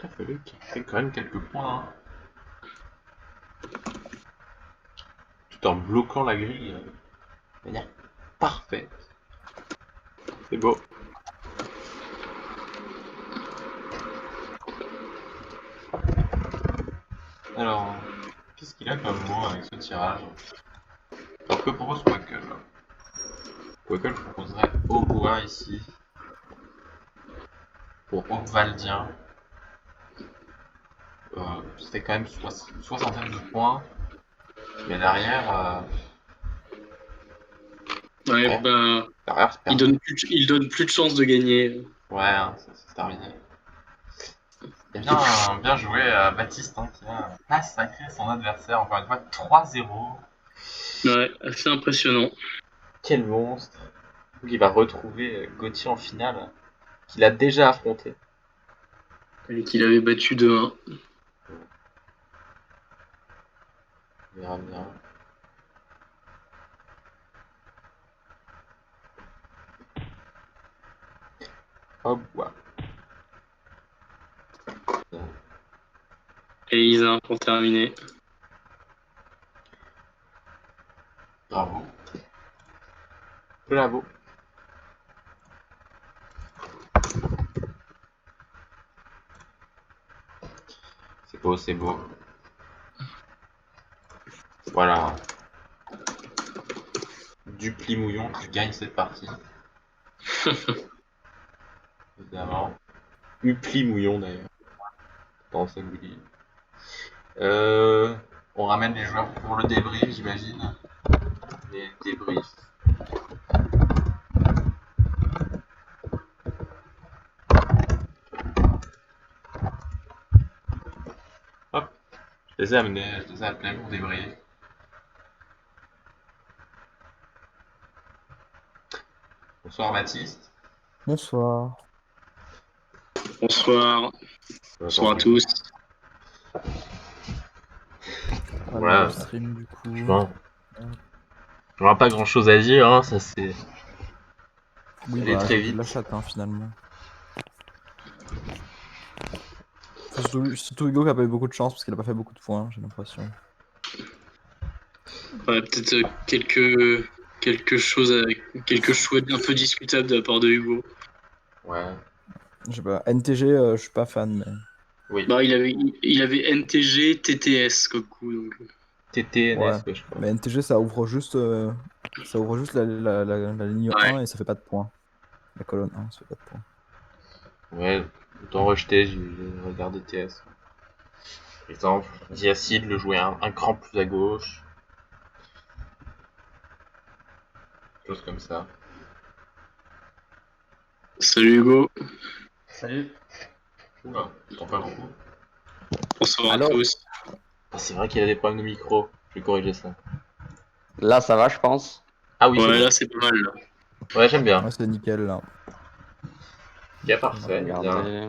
Il a fallu qu'il fait quand même quelques points, hein. Tout en bloquant la grille de manière parfaite. C'est beau. Alors, qu'est-ce qu'il a comme mot avec ce tirage? Alors que propose Quackle? Quackle proposerait au bois ici, pour Obvaldien. Ça fait quand même soixantaine de points, mais Ouais, derrière, bah, derrière c'est il perdu. donne plus de chances de gagner. Ouais, hein, c'est terminé. Et bien joué à Baptiste, hein, qui a massacré son adversaire, encore une fois 3-0. Ouais, assez impressionnant. Quel monstre! Donc il va retrouver Gauthier en finale, qu'il a déjà affronté. Et qu'il avait battu 2-1. On verra bien. Hop, ouais. Et Isa pour terminer. Bravo. Bravo. C'est beau, c'est beau. Voilà. Du pli-mouillon, tu gagnes cette partie. Évidemment. Upli-mouillon d'ailleurs. Dans le singulier. On ramène les joueurs pour le débrief, j'imagine. Les débriefs. Hop. Je les ai amenés, je les ai appelés pour débrief. Bonsoir Baptiste. Bonsoir. Bonsoir. Bonsoir à tous. Voilà. Le stream du coup. Bon. On n'aura pas grand chose à dire, hein, ça c'est. Oui, Allez, très j'ai vite. de la chatte finalement. Surtout Hugo qui a pas eu beaucoup de chance parce qu'il a pas fait beaucoup de points, j'ai l'impression. Ouais, peut-être quelques choses un peu discutable de la part de Hugo. Ouais. Je sais pas, NTG, je suis pas fan, mais. Oui. Bah, il avait NTG, TTS comme coup. Donc... TTNS, Ouais. ouais, je crois. Mais NTG ça ouvre juste la ligne Ouais. 1 et ça fait pas de points. La colonne 1, ça fait pas de points. Ouais, autant rejeter, j'ai regardé TS. Par exemple, Diacide le jouait un cran plus à gauche. Chose comme ça. Salut Hugo. Salut. Oula, t'entends pas beaucoup. Bonsoir Allô. à tous. Ah, c'est vrai qu'il a des problèmes de micro. Je vais corriger ça. Là, ça va, je pense. Ah oui, Ouais, c'est là c'est pas mal. Là. bon. Ouais, j'aime bien. Ouais, c'est nickel là. Bien parfait. Bien. Regardez.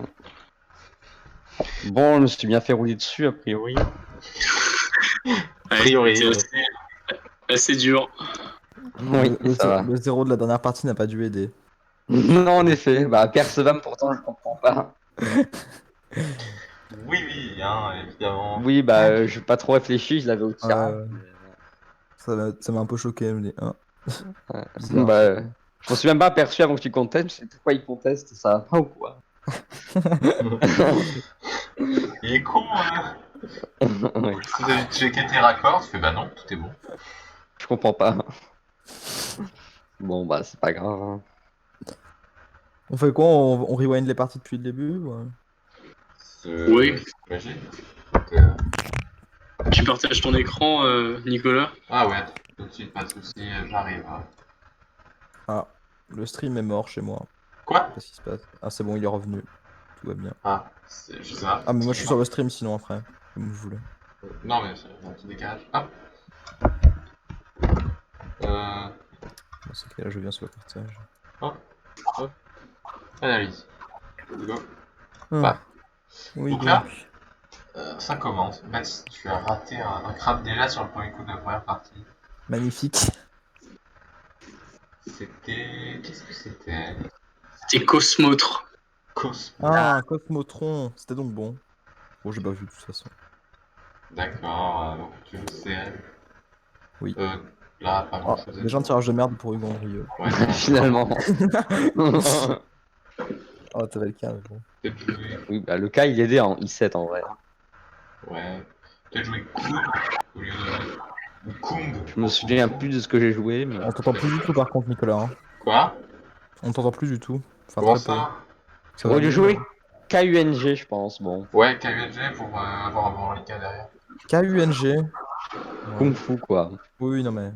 Bon, je me suis bien fait rouler dessus, a priori. Ouais, A priori, c'était assez dur. Oui, ça va. Le 0 de la dernière partie n'a pas dû aider. Non, en effet. Bah, Percevam, pourtant, je comprends pas. Oui, oui, hein, évidemment. Oui, bah, je pas trop réfléchi, je l'avais au tirage. Ça m'a un peu choqué, je me dis, hein. Ouais. Bizarre. Bah, je me suis même pas aperçu avant que tu contestes. Je sais pourquoi il conteste, ça va pas ou quoi? Il est con, hein. Oui, Vous avez checké tes raccords, tu fais bah non, tout est bon. je comprends pas. Bon, bah, c'est pas grave. Hein. On fait quoi? On rewind les parties depuis le début ou... Oui. J'imagine. Tu partages ton écran, Nicolas? Ah ouais, tout de suite, pas de soucis, j'arrive. Ah, le stream est mort chez moi. Quoi? Qu'est-ce qui se passe? Ah, c'est bon, il est revenu. Tout va bien. Ah, je sais pas. Ah, mais moi je suis sur le stream sinon après, comme vous voulez. Non, mais c'est un petit décalage. Hop. Bon, c'est que là je viens sur le partage. Hop. Analyse. Go. Ah, Bah. oui, Donc donc. là, ça commence. Baptiste, tu as raté un crabe déjà sur le premier coup de la première partie. Magnifique. C'était. Qu'est-ce que c'était? C'était Cosmotre. Cosmo. Ah, Cosmotron. C'était donc bon. Bon, j'ai pas vu de toute façon. D'accord, donc tu joues CL. Oui. Là, pas grand Ah, chose à déjà un dire. tirage de merde pour Hugo Andrieux. Ouais, non, Finalement. Oh, t'avais le cas, mais bon. peut-être jouer. Oui, bah, le cas, il aidait en I7 en vrai. Ouais. Peut-être jouer Kung au lieu de. Ou Kung. Je me souviens plus de ce que j'ai joué, mais. On t'entend plus du tout par contre, Nicolas. Hein. Quoi? On t'entend plus du tout. Enfin, Comment très peu. ça? Ça Au va lieu de mieux, jouer mais- KUNG, je pense, bon. Ouais, KUNG pour avoir un bon reliquat derrière. KUNG. Kung Ouais. Fu, quoi. Oui, non mais.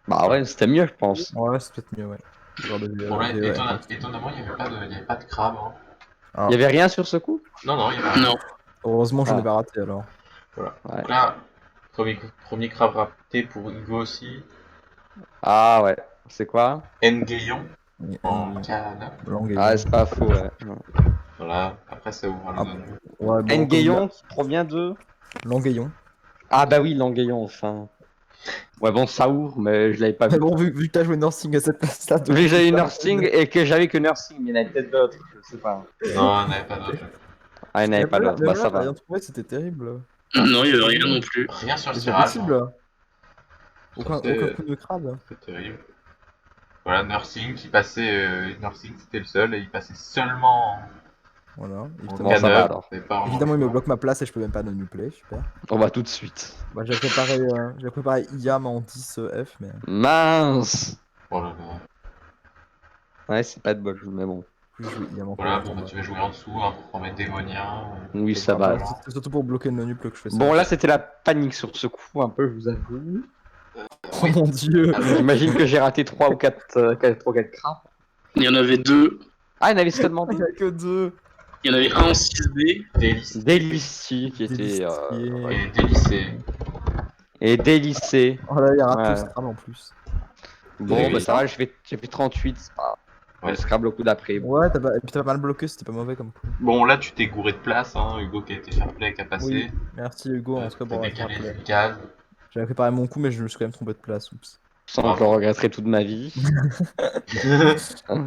Bah ouais, c'était mieux, je pense. Ouais, c'est peut-être mieux, ouais. Genre de Bon, là, VE. étonnamment, il n'y avait pas de crabe. Hein. Ah, Il y avait rien sur ce coup? Non, non, il n'y avait rien. Non. heureusement, je Ah. l'ai pas raté alors. Voilà. Ouais. Donc là, premier crabe raté pour Hugo aussi. Ah ouais. C'est quoi? Ngayon Oui, en oui. Canada. Langue Ah, c'est pas faux, ouais. Voilà, après ça ouvre le Ah. donne. Ouais, bon, Nguyon qui provient de. Langueillon. Ah bah oui, Langueyon, enfin. Ouais, bon, ça ouvre, mais je l'avais pas Mais vu. bon, vu que t'as joué Nursing à cette place-là. Vu que j'avais Nursing et que j'avais que Nursing, il y en avait peut-être d'autres, je sais pas. Non, on n'avait pas d'autre. Ah, il n'y en avait pas d'autres, bah ça T'as va. rien trouvé, c'était terrible. Non, il y avait rien non plus. Rien sur le C'est pas tirage. possible. Hein. Aucun C'est coup de crabe. c'est terrible. Voilà, Nursing qui passait. Nursing c'était le seul et il passait seulement Voilà, en évidemment. Bon, ça va K9. alors. C'est pas vraiment Évidemment, il me choix. bloque ma place et je peux même pas non play, super. On va tout de suite. Bah, j'ai préparé IAM en 10 F, mais Mince. Oh là là. Ouais, c'est pas de bol, mais bon. je vais jouer IAM encore Voilà, longtemps. bon, bah, tu vas jouer en dessous hein, pour mettre démonien. Oui, quelque ça part va. dans le genre. C'est surtout pour bloquer le non-nuple que je fais ça. Bon, là, c'était la panique sur ce coup, un peu, je vous avoue. Oh mon dieu! J'imagine que j'ai raté 3 ou 4 crabes. Il y en avait deux. Ah, il y en avait seulement Il y 2. a que 2! Il y en avait un en 6D. Délice. Délicie qui était. Délicieux. Et délicé. Et délicé. Oh là, il y a un Ouais. peu Scrabble en plus. Bon, Oui. bah ça va, j'ai fait 38, c'est pas grave. Ouais. Le Scrabble au coup d'après. Ouais, et puis t'as pas mal bloqué, c'était pas mauvais comme coup. Bon, là, tu t'es gouré de place, hein. Hugo qui a été fair play, qui a passé. Oui, merci Hugo, en tout cas T'as pour décalé rattraper. d'une case. J'avais préparé mon coup, mais je me suis quand même trompé de place, oups. Sans que je le regretterai toute ma vie. Bon,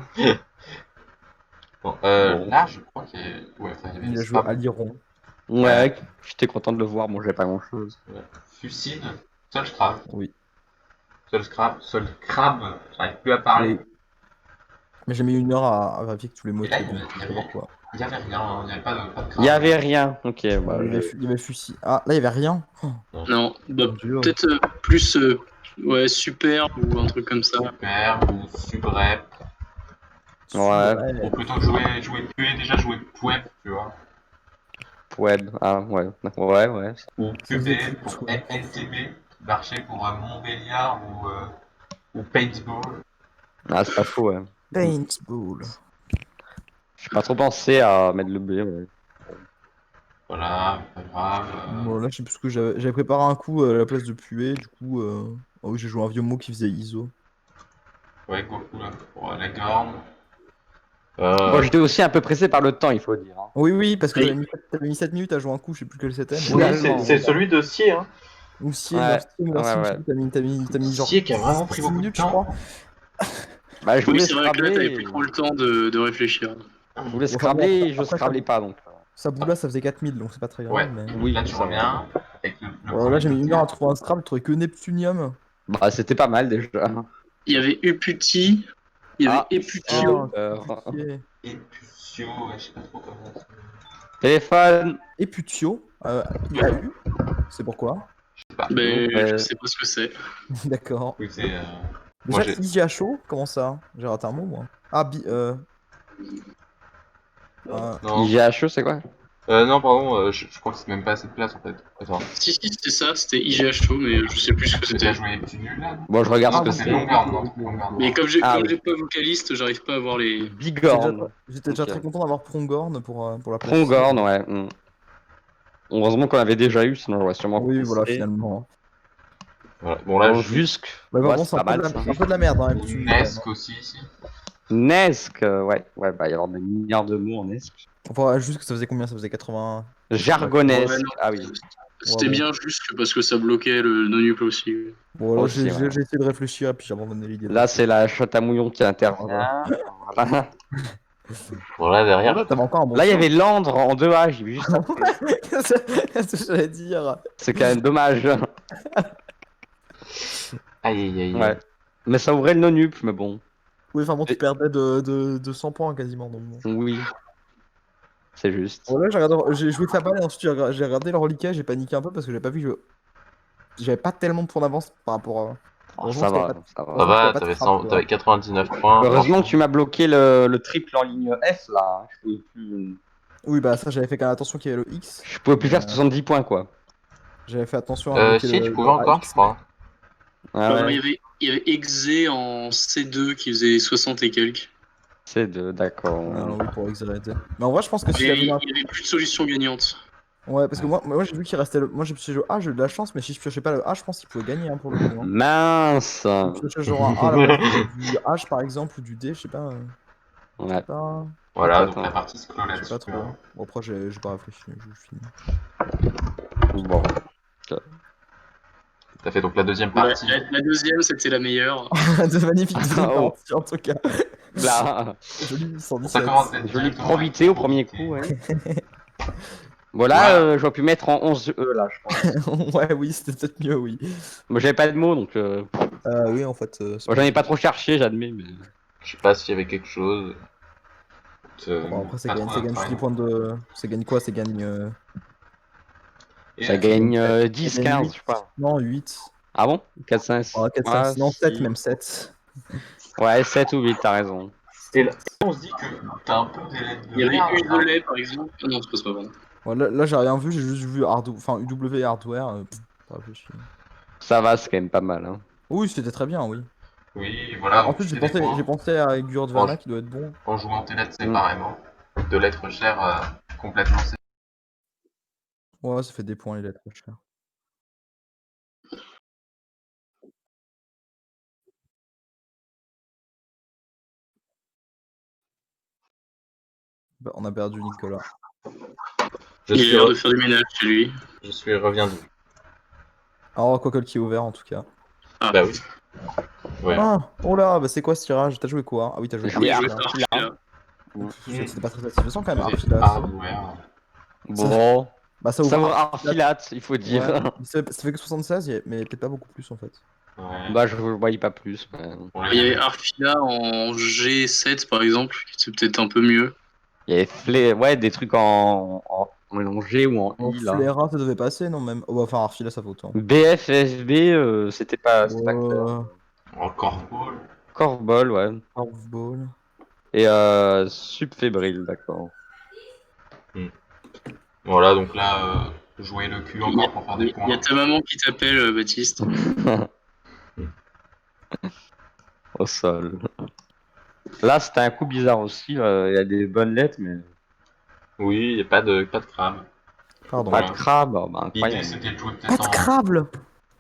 Bon. là, je crois qu'il y a... Ouais, enfin, il y avait Il le a joué à Scrabble. l'Iron. Ouais, j'étais content de le voir, bon, j'ai pas grand chose. Ouais. Fucine, seul Scrabble. Oui. Seul Scrabble, seul crabe. J'arrive plus à parler. Mais j'ai mis 1 heure à vérifier que tous les mots Et là, étaient bons. il Je y sais avait- pas pourquoi. Il y avait rien, hein. Il n'y avait pas de crabe. Il y avait rien, ok, bah. Il y avait Fusil. Ah, là, il y avait rien. Oh, Non, bah, mon dieu. peut-être plus ouais, super ou un truc comme ça. Super ou subrep. Ouais. Ou plutôt jouer puer, déjà jouer pouep, tu vois. Web, ah ouais, ouais. Ou Ça faisait QB plus, pour ouais. NTB, marché pour Montbéliard ou Paintball. Ah, c'est pas faux, ouais. Paintball. J'ai pas trop pensé à mettre le B, ouais. Voilà, pas grave. Bon, là, je sais plus ce que j'avais préparé un coup à la place de puer, du coup. Ah oui, j'ai joué un vieux mot qui faisait ISO. Ouais, Goku là, pour la Gorne. Bon, j'étais aussi un peu pressé par le temps, il faut dire. Hein. Oui, oui, parce que Oui. t'avais mis 7 minutes à jouer un coup, je sais plus quel c'était. Oui, Finalement, c'est celui de Sie, hein. Ou Sier, Ouais, merci, ouais, je sais plus, t'as mis genre Sier qui a vraiment pris 6 beaucoup de minutes, je temps. crois. Bah, je Oui, voulais c'est vrai que là, t'avais plus scrabler, trop le temps de réfléchir. je voulais Enfin, scrabler, bon, je après, scrablais pas, donc. Saboula, ça faisait 4000, donc c'est pas très grave. Ouais, Mais... Oui, là tu ça reviens avec le Là, premier j'ai mis 1 joker. heure à trouver un Scrabble, je trouvais que Neptunium. Bah, c'était pas mal déjà. Il y avait Uputi, il y avait Ah, Eputio. Putier. Et Pucio, ouais, je sais pas trop comment ça. Téléphone. Et Putio, IAU, c'est pourquoi? Je sais pas. Mais Ouais. je sais pas ce que c'est. D'accord. Oui, c'est. Déjà, j'ai- IGHO, comment ça? J'ai raté un mot, moi. Ah, Non. IGHE, c'est quoi? Non, pardon, je crois que c'est même pas assez de place en fait. Attends. Si, c'était ça, c'était IGHO, mais je sais plus ce que C'est déjà c'était. joué plus nul là. Bon, je regarde Non, ce que c'est c'est. Longueur, non, Longueur. Mais comme j'ai Ah, comme oui. j'ai pas vocaliste, j'arrive pas à voir les. Bigorne. J'étais déjà Ok. très content d'avoir Prongorn pour la place. Prongorn, ouais. Heureusement qu'on avait déjà eu, sinon j'aurais sûrement Oui, voilà, pensé. finalement. Voilà. Bon, là, Bon, je Jusque. Ouais, Ouais, bon, c'est pas mal, ça. un peu de la merde, hein, Ou Neptune, quand même, Nesk aussi, ici. Nesque, ouais. Ouais, bah, il y a alors des milliards de mots en Nesque. hein. Enfin, juste que ça faisait combien? Ça faisait 80. Jargonesque. Ouais, non. Ah oui. C'était Ouais, bon. bien juste parce que ça bloquait le non-nuple aussi. Bon, là, Aussi, ouais. j'ai essayé de réfléchir et puis j'ai abandonné l'idée. Là, c'est la chatte à mouillon qui intervient. Voilà. Bon, là, derrière. Là, t'avais encore un bon Là, il y choix. avait Landre en 2A, j'ai vu juste après. Qu'est-ce que j'allais dire? C'est quand même dommage. Aïe, aïe, aïe. Ouais. Mais ça ouvrait le non-up, mais bon. Oui, enfin bon, tu Et- perdais de 100 points quasiment. Donc bon. Oui. C'est juste. Bon, là, j'ai joué Fabal et ensuite j'ai regardé le reliquat, j'ai paniqué un peu parce que j'avais pas vu que j'avais pas tellement de points d'avance par rapport à. Oh, Heureusement ça qu'il y va, avait pas ça va. Ça va, pas de t'avais frappe, 100 t'avais 99 points. Heureusement que tu m'as bloqué le triple en ligne F là. Oui, bah ça, j'avais fait quand même attention qu'il y avait le X. Je pouvais plus faire 70 points quoi. J'avais fait attention à bloquer Si, tu pouvais le encore, AX. je crois. Ah ouais, Il y avait Exe en C2 qui faisait 60 et quelques. c'est deux, d'accord. Ah, oui, pour XRD. Mais en vrai, je pense que si Et j'avais il eu un- y avait plus de solutions gagnantes. Ouais, parce que moi j'ai vu qu'il restait le. Moi j'ai pioché le A, j'ai eu de la chance, mais si je piochais pas le A, je pense qu'il pouvait gagner hein, pour le coup. Hein. Mince. Je piochais genre un A à la place du H par exemple ou du D, je sais pas. Ouais. Pas... Voilà, Peut-être, donc hein. la partie se clôt Je sais là-dessus. pas trop. Bon, après, j'ai pas réfléchi, je finis. Bon. T'as fait donc la deuxième La, partie. la deuxième, c'était la meilleure. De magnifique deuxième Oh. partie en tout cas. Là, Joli Ça 117. commence jolie probité au premier coup. Ouais. Voilà, Ouais. j'aurais pu mettre en 11 E là, je pense. Ouais, oui, c'était peut-être mieux, oui. Moi j'avais pas de mots donc. Oui, en fait. Moi j'en ai pas trop cherché, j'admets, mais. Je sais pas s'il y avait quelque chose. Bon, après, Pas trop ça gagne juste des d'intérêt. points de. Ça gagne quoi? Ça gagne. Et Ça Ça gagne, gagne ça gagne 10-15, 8. je crois. Non, 8. Ah bon? 4, 5, Ah, 4, 5, ah, non, 7 si. même, 7. Ouais, 7 ou 8, t'as raison. Et là, on se dit que t'as un peu des lettres de Il y avait merde. Enfin, Udelay par exemple. Ah non, c'est pas bon. Ouais, là, j'ai rien vu, j'ai juste vu enfin, UW et Hardware. Pas réfléchi. Ça va, c'est quand même pas mal. Hein. Oui, c'était très bien, oui. oui, voilà, donc Ensuite, tu fais des points j'ai pensé à Gurdvana qui doit être bon. en jouant tes lettres Mm. séparément. De lettres chères complètement séparées. Ouais, ça fait des points les lettres chères. Bah, on a perdu Nicolas. Je Il a suis, l'air de faire du ménage chez lui. je suis reviendu. Alors, Quackle qui est ouvert en tout cas. Ah, Bah oui. Ouais. Ah, oh là, bah c'est quoi ce tirage? T'as joué quoi? Ah oui, t'as joué J'ai joué il Arfila. jouait Arfila. Arfila. C'était pas très satisfaisant quand même, C'était Arfila. hardware. Bon, Bah ça ça ouvre vaut Arfilat, il faut dire. Ouais. Ça fait que 76, mais peut-être pas beaucoup plus en fait. Ouais. Bah, je voyais pas plus. Mais... Bon, Il y avait Arfila en G7 par exemple, qui c'est peut-être un peu mieux. Il y avait ouais, des trucs en G ou en En I là. Flaira, ça devait passer, non même. Oh, bah, enfin, Arfila, ça vaut autant. BF, FB, c'était pas clair. encore Paul. Corfball, ouais. Ball. Et subfébrile, d'accord. Voilà, donc là, jouer le cul encore pour faire des Il y a points. ta maman qui t'appelle, Baptiste. Au sol. Là, c'était un coup bizarre aussi. Il y a des bonnes lettres, mais Oui, il n'y a pas de crabe. Pardon. pas de Voilà. crabe. Bah, L'idée incroyable. c'était de jouer Pas peut-être de en. crable!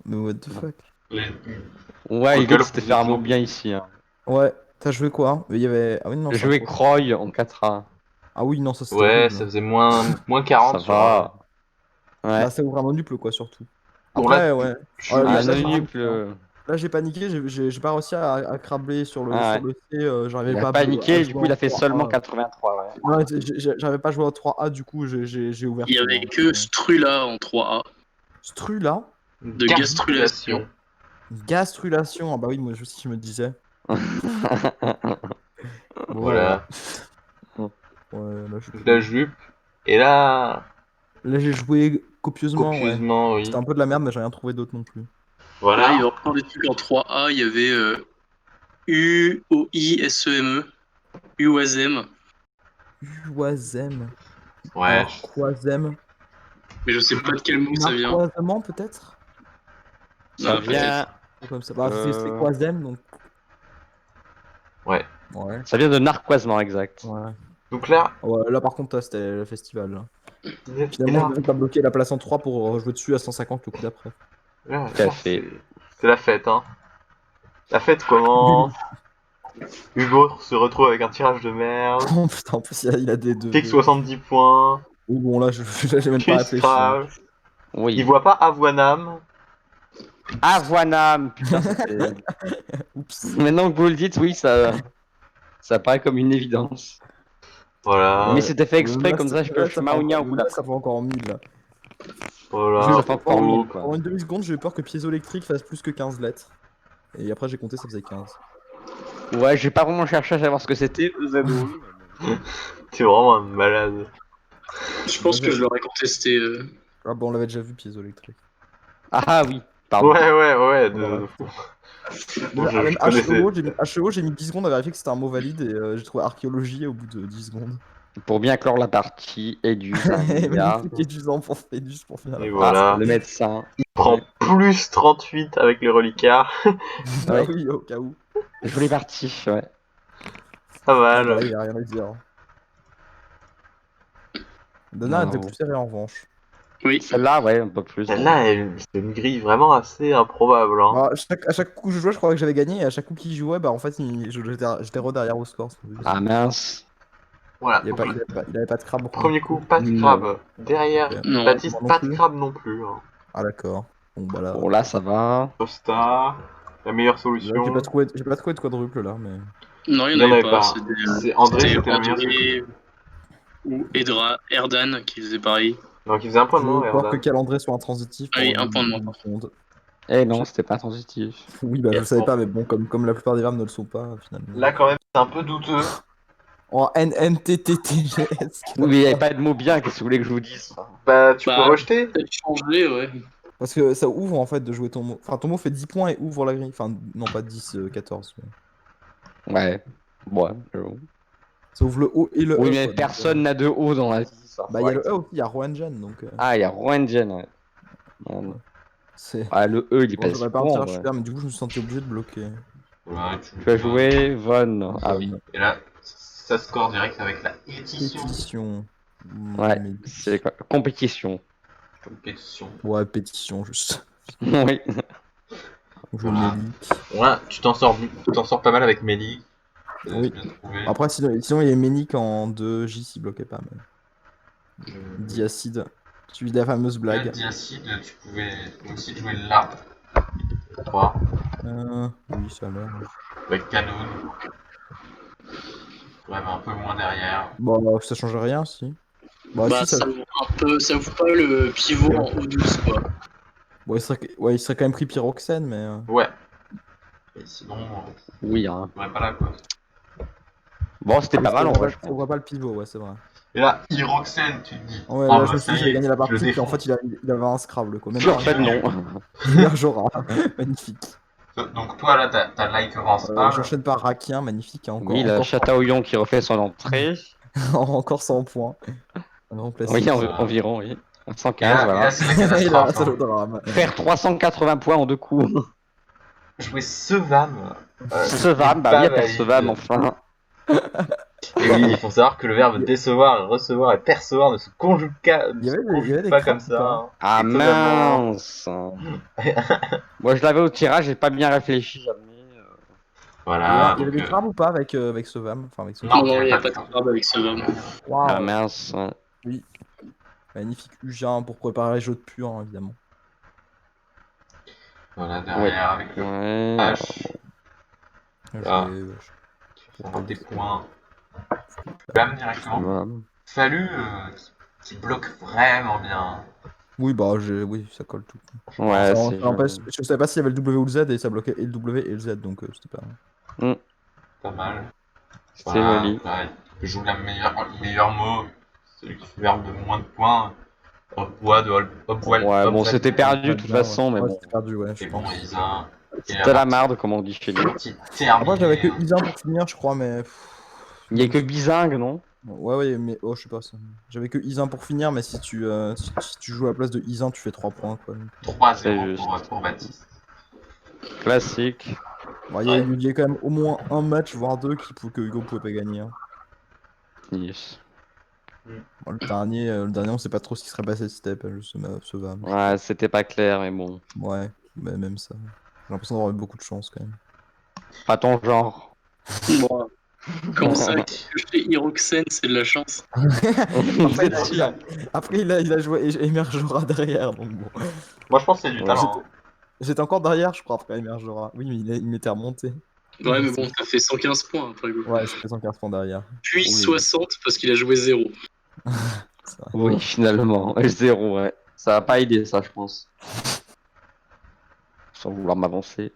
Mais what the fuck? Les... Ouais, l'idée Quoique, c'était de vous faire un êtes mot toujours- bien ici. Hein. Ouais, t'as joué quoi? Il y avait. Ah oui, non, J'ai c'est un joué pro. Croy en 4A. Ah oui, non, ça c'était Ouais, horrible. ça faisait moins Ça 40 sur. va. Ouais. Bah, ça ouvre un nonuple quoi, surtout. Bon, là, Après, ouais. je Ouais, suis. Un là, j'ai eunuque, paniqué, hein. Là, j'ai paniqué, j'ai pas réussi à crabler Ah sur ouais. le C, j'arrivais Il a pas à paniqué, du jouer coup il en a fait seulement 3A. 83, ouais. Ouais, j'arrivais pas à jouer en 3A, du coup, j'ai ouvert Il y tout. avait Hein. que Strula en 3A, Strula, de gastrulation. gastrulation. Ah bah oui, moi aussi, je me disais. Bon, voilà. Voilà. Ouais, là, je Donc la jupe. Et là, Là, j'ai joué copieusement, ouais. copieusement, oui. C'était un peu de la merde, mais j'ai rien trouvé d'autre non plus. Là, il y Voilà. avait encore des trucs en 3A. Il y avait UOISEME, UOISM. Uazem. Ouais. Alors, Quasem. Mais je sais pas de quel mot ça vient. Narquoisement, peut-être? Ça Ah, vient, Comme ça. Bah, c'est euh, Quasem, donc. Ouais. Ouais. ça vient de narquoisement exact. Ouais. Donc là, Ouais, là, par contre, c'était le festival. Là. et Finalement, là, je devais pas bloquer la place en 3 pour jouer dessus à 150 le coup d'après. Tout à là, fait. c'est la fête, hein. La fête commence. Hugo se retrouve avec un tirage de merde. Oh putain, en plus, il a des deux. Pique 70 points. Oui, bon, là, j'ai même pas Chris réfléchi. Hein. Krab. Il Oui. voit pas Avoinam. Avoinam, putain, c'était. Oups. Maintenant que vous le dites, oui, ça paraît comme une évidence. Voilà. Mais c'était fait exprès, Là, comme ça je pioche ça fait Maonia au encore, coup là, d'après. ça fait encore 1000. Là. Voilà. Ça fait encore 1000, quoi. Pendant une demi-seconde, j'ai eu peur que piézoélectrique fasse plus que 15 lettres. Et après, j'ai compté, ça faisait 15. Ouais, j'ai pas vraiment cherché à savoir ce que c'était, EZO. T'es vraiment un malade. Je pense que je l'aurais contesté. Ah bon, on l'avait déjà vu, piézoélectrique. Ah oui, pardon. Ouais, Voilà. de fou. Déjà, Je même connaissais. HEO, j'ai mis 10 secondes à vérifier que c'était un mot valide et j'ai trouvé archéologie au bout de 10 secondes. Pour bien clore la partie, Edus, un Et milliard. magnifique édusant pour Edus pour finir la Et phrase. voilà. Le médecin. Prend plus 38 avec les reliquats. Ah Ouais. oui, au cas où. Jolie partie, ouais. Pas Ah bah mal. là, il y a rien à dire. Dana était Non. plus serré en revanche. Oui. Celle-là, ouais, un peu plus. Celle-là, c'est une grille vraiment assez improbable. Hein. Bah, à chaque coup que je jouais, je croyais que j'avais gagné, et à chaque coup qu'il jouait, bah en fait, j'étais re derrière au score. Ah mince. Voilà. Il avait pas de crabe. Premier coup, pas de Non. crabe. Derrière, Ok. Non. Baptiste, Moi non pas plus. de crabe non plus. Hein. Ah d'accord. Bon bah là, Bon, là, ça va. Costa, la meilleure là, solution. j'ai pas trouvé de quadruple là, mais. Non, il Il n'y y en en avait avait pas. pas. C'est André, C'était c'était la meilleure solution. André ou Erdan qui faisait pareil. Donc il faisait un point Je de moins, veux voir que Jordan. Calandré soit intransitif Ah pour oui, un point de moins. une seconde. Eh non, c'était pas transitif. Oui, bah je le savais Bon. pas, mais bon, comme la plupart des verbes ne le sont pas, finalement. Là, quand même, c'est un peu douteux. En NNTTTGS. Oui, mais il n'y avait pas de mots bien, qu'est-ce que vous voulez que je vous dise? Bah, tu peux Bah, rejeter. peut-être changer, ouais. Parce que ça ouvre en fait de jouer ton mot. Enfin, ton mot fait 10 points et ouvre la grille. Enfin, non, pas 10, 14. Ouais, ouais, j'avoue. Ça ouvre le O et le Oui, E, mais quoi. Donc, personne n'a de O dans la vie, ça. bah, il y a le E aussi, il y a Roentgen, donc. Ah, il y a Roentgen, ouais. Ouais. C'est. Ah, le E, il est Bon, pas si j'aurais pas un courant, tirage ouais. super, mais du coup, je me suis senti obligé de bloquer. Voilà, Tu as joué Von. Ah oui. Bonne Et là, ça score direct avec la pétition. pétition. Ouais, Mais... c'est quoi? Compétition. Pétition. Ouais, pétition, juste. Oui. Je Voilà. Mélic. Ouais, tu t'en sors pas mal avec Mélie. Oui. Bien trouvé. Après, sinon il y a Ménic en 2J s'il bloquait pas. Mais... Diacide. Suivi de la fameuse Le blague. diacide, tu pouvais aussi jouer là. 3. Oui, ça a l'air. Avec canon. Ouais, mais un peu moins derrière. Bon, ça change rien, si. Bah, Bah, si, ça. ça ouvre un peu, ça ouvre pas le pivot en O12, quoi. Bon, ouais, il serait quand même pris Pyroxène, mais. Ouais. Et sinon, Oui, hein. on serait pas là, quoi. Bon, c'était pas mal en vrai, je Ça pense. ouvre pas le pivot, ouais, c'est vrai. Et là, Hyroxène, tu te dis. Ouais, Ah là, je bah me suis ça dit, y j'avais est, gagné la je le partie, puis en défonce. fait, il avait un Scrabble, quoi. Même En pas fait, non. Merjora. Magnifique. Donc toi, là, t'as Lycoran Spam. J'enchaîne par Rakien, magnifique. Hein, Oui, la Chataouillon qui refait son entrée. encore 100 points. Un grand Oui, classique. environ, oui. Et 115, là, voilà. c'est la Et là, catastrophe. c'est le Hein. drame. Faire 380 points en 2 coups. Jouer Sevam. Les Sevam, bah oui, pas à Percevam, valides. enfin. Et oui, il faut savoir que le verbe décevoir, recevoir et percevoir ne se conjugue, ne se Il y avait conjugue des pas comme crapes ou ça. pas? Hein. Ah Étonnamment. mince. Moi, je l'avais au tirage, j'ai pas bien réfléchi jamais. Voilà, Il y avait donc. des crabes ou pas avec ce VAM? Enfin, avec ce Non, Non, VAM. il n'y non, il avait n'y pas a de pas de crabe. crabe avec ce VAM. Ah Waouh! mince. Oui. Magnifique Ugin pour préparer les jeux de pur, hein, évidemment. Voilà, Oui. derrière avec le Ouais. H. Je Là, vais. qui Pour fera pas tes le. points. Bam directement. Sevam. Fallu qui bloque vraiment bien. Oui, bah, oui, ça colle tout. Ouais, Ça c'est n'empêche, joli. je savais pas s'il y avait le W ou le Z et ça bloquait et le W et le Z, donc c'était pas. Hmm, Pas mal. c'est Voilà, joli. donc là, il joue le meilleur mot. Celui qui fait verbe de moins de points. Hop, bois de hop, voile, Ouais, hop, bon, valide. c'était perdu de toute Bien, ouais. façon, mais Ouais, bon. c'était perdu, ouais, je Et bon, pense. Isa. Et la C'était la partie marde, comme on dit chez nous. qui est Après, j'avais que terminée. Isin pour finir, je crois, mais. Il y a que Bizingue, non? Ouais, ouais, mais. Oh, je sais pas ça. J'avais que Isin pour finir, mais si tu joues à la place de Isin, tu fais 3 points, quoi. Donc, 3-0 C'est juste. pour Baptiste. Classique. bon, Ouais. il y a quand même au moins un match, voire deux, que Hugo pouvait pas gagner. Hein. Yes. Bon, le dernier, on sait pas trop ce qui serait passé si c'était pas juste ce VAM. Ouais, c'était pas clair, mais bon. Ouais, mais même ça. J'ai l'impression d'avoir eu beaucoup de chance quand même. Pas ton genre. Bon, comme ça, que chez Hiroxen, c'est de la chance. Vous êtes sûr? Après, il a joué Emergera derrière, donc bon. Moi, je pense que c'est du Ouais. talent. Hein. J'étais encore derrière, je crois, après Emergera. Oui, mais il m'était remonté. Ouais, mais bon, ça fait 115 points après coup. Ouais, c'était 115 points derrière. Puis Oui. 60 parce qu'il a joué 0. C'est vrai. Oui, finalement. Zéro, ouais. Ça va pas aider, ça, je pense. Sans vouloir m'avancer.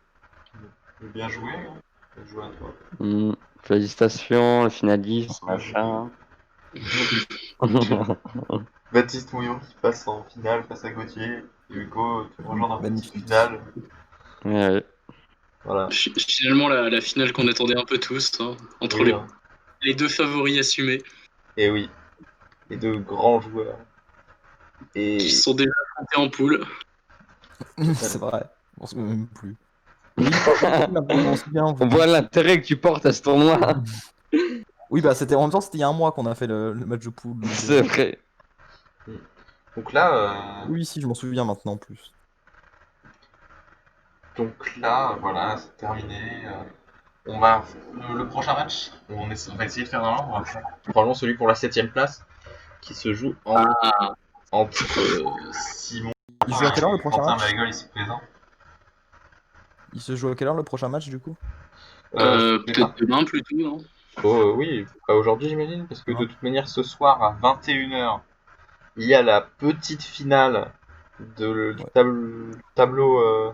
Bien joué. Hein. Bien joué à toi. Félicitations, le finaliste, machin. Baptiste Mouillon qui passe en finale face à Gauthier. Et Hugo te rejoint dans la petite Magnifique. finale. Ouais. Voilà. Finalement, la finale qu'on attendait un peu tous, hein, entre Oui, hein. les deux favoris assumés, Et oui. Les deux grands joueurs. qui Et sont déjà montés en poule. C'est vrai. On se met même plus. Oui, maintenant je m'en souviens. On voit l'intérêt que tu portes à ce tournoi. Oui, bah c'était en même temps, c'était il y a un mois qu'on a fait le match de poule. Donc, C'est vrai. donc là, oui, si, je m'en souviens maintenant en plus. voilà, c'est terminé. On va le prochain match. On va essayer de faire un ordre. Probablement celui pour la 7ème place qui se joue entre Simon Il joue à quelle heure le et prochain Quentin match? Malgol ici présent. Il se joue à quelle heure le prochain match du coup? Peut-être demain plutôt, non? Oh oui, pas aujourd'hui j'imagine, parce que de toute manière ce soir à 21h, il y a la petite finale du Ouais. tableau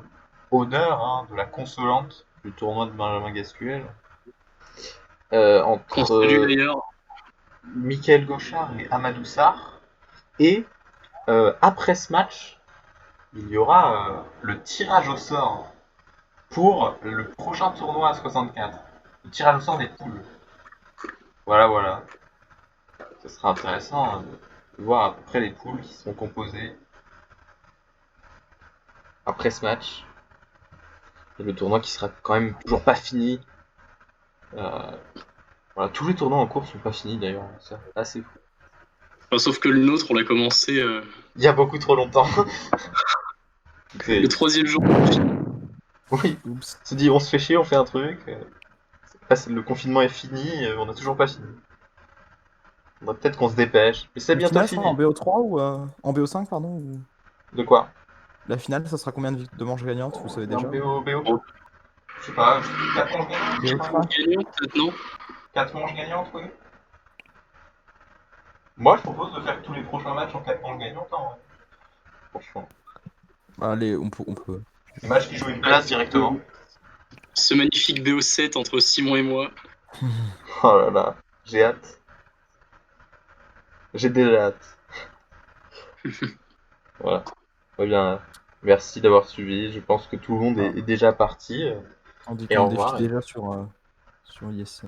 honneur, hein, de la consolante du tournoi de Benjamin Gascuel, Qu'on entre salue d'ailleurs. Michael Gauchard et Amadou Sarr. Et après ce match, il y aura le tirage au sort pour le prochain tournoi à 64. Le tirage au sort des poules. Voilà, voilà. Ce sera intéressant hein, de voir à peu près les poules qui sont composées après ce match. Et le tournoi qui sera quand même toujours pas fini. Euh, voilà, tous les tournois en cours sont pas finis d'ailleurs. C'est assez fou. Enfin, sauf que le nôtre, on l'a commencé Il y a beaucoup trop longtemps. le 3e jour. Oui, Oups. on se dit on se fait chier, on fait un truc. Là, le confinement est fini, on n'a toujours pas fini. Faudrait peut-être qu'on se dépêche. Mais c'est La bientôt finale sera en fini. BO3 ou en BO5, pardon De quoi? La finale, ça sera combien de manches gagnantes, vous savez En déjà BO? Bon, Je sais pas, 4 manches gagnantes, je sais pas. BO5? gagnant, peut-être, non? 4 manches gagnantes, oui. Moi, je propose de faire tous les prochains matchs en 4 manches gagnantes, hein. Franchement. Allez, on peut. Les matchs qui jouent une place directement. Ce magnifique BO7 entre Simon et moi. Oh là là, j'ai hâte. J'ai déjà hâte. Voilà. Très bien. Merci d'avoir suivi. Je pense que tout le monde Ah, est déjà parti. on dit Et qu'on au le défie revoir. déjà sur ISC.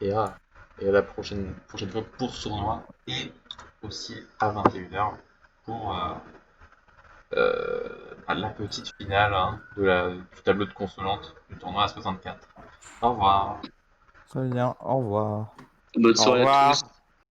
Et à la prochaine fois pour ce tournoi. Et aussi à 21h pour la petite finale hein, du tableau de consolante du tournoi à 64. Au revoir. Très bien, au revoir. Bonne Au soirée à revoir. tous.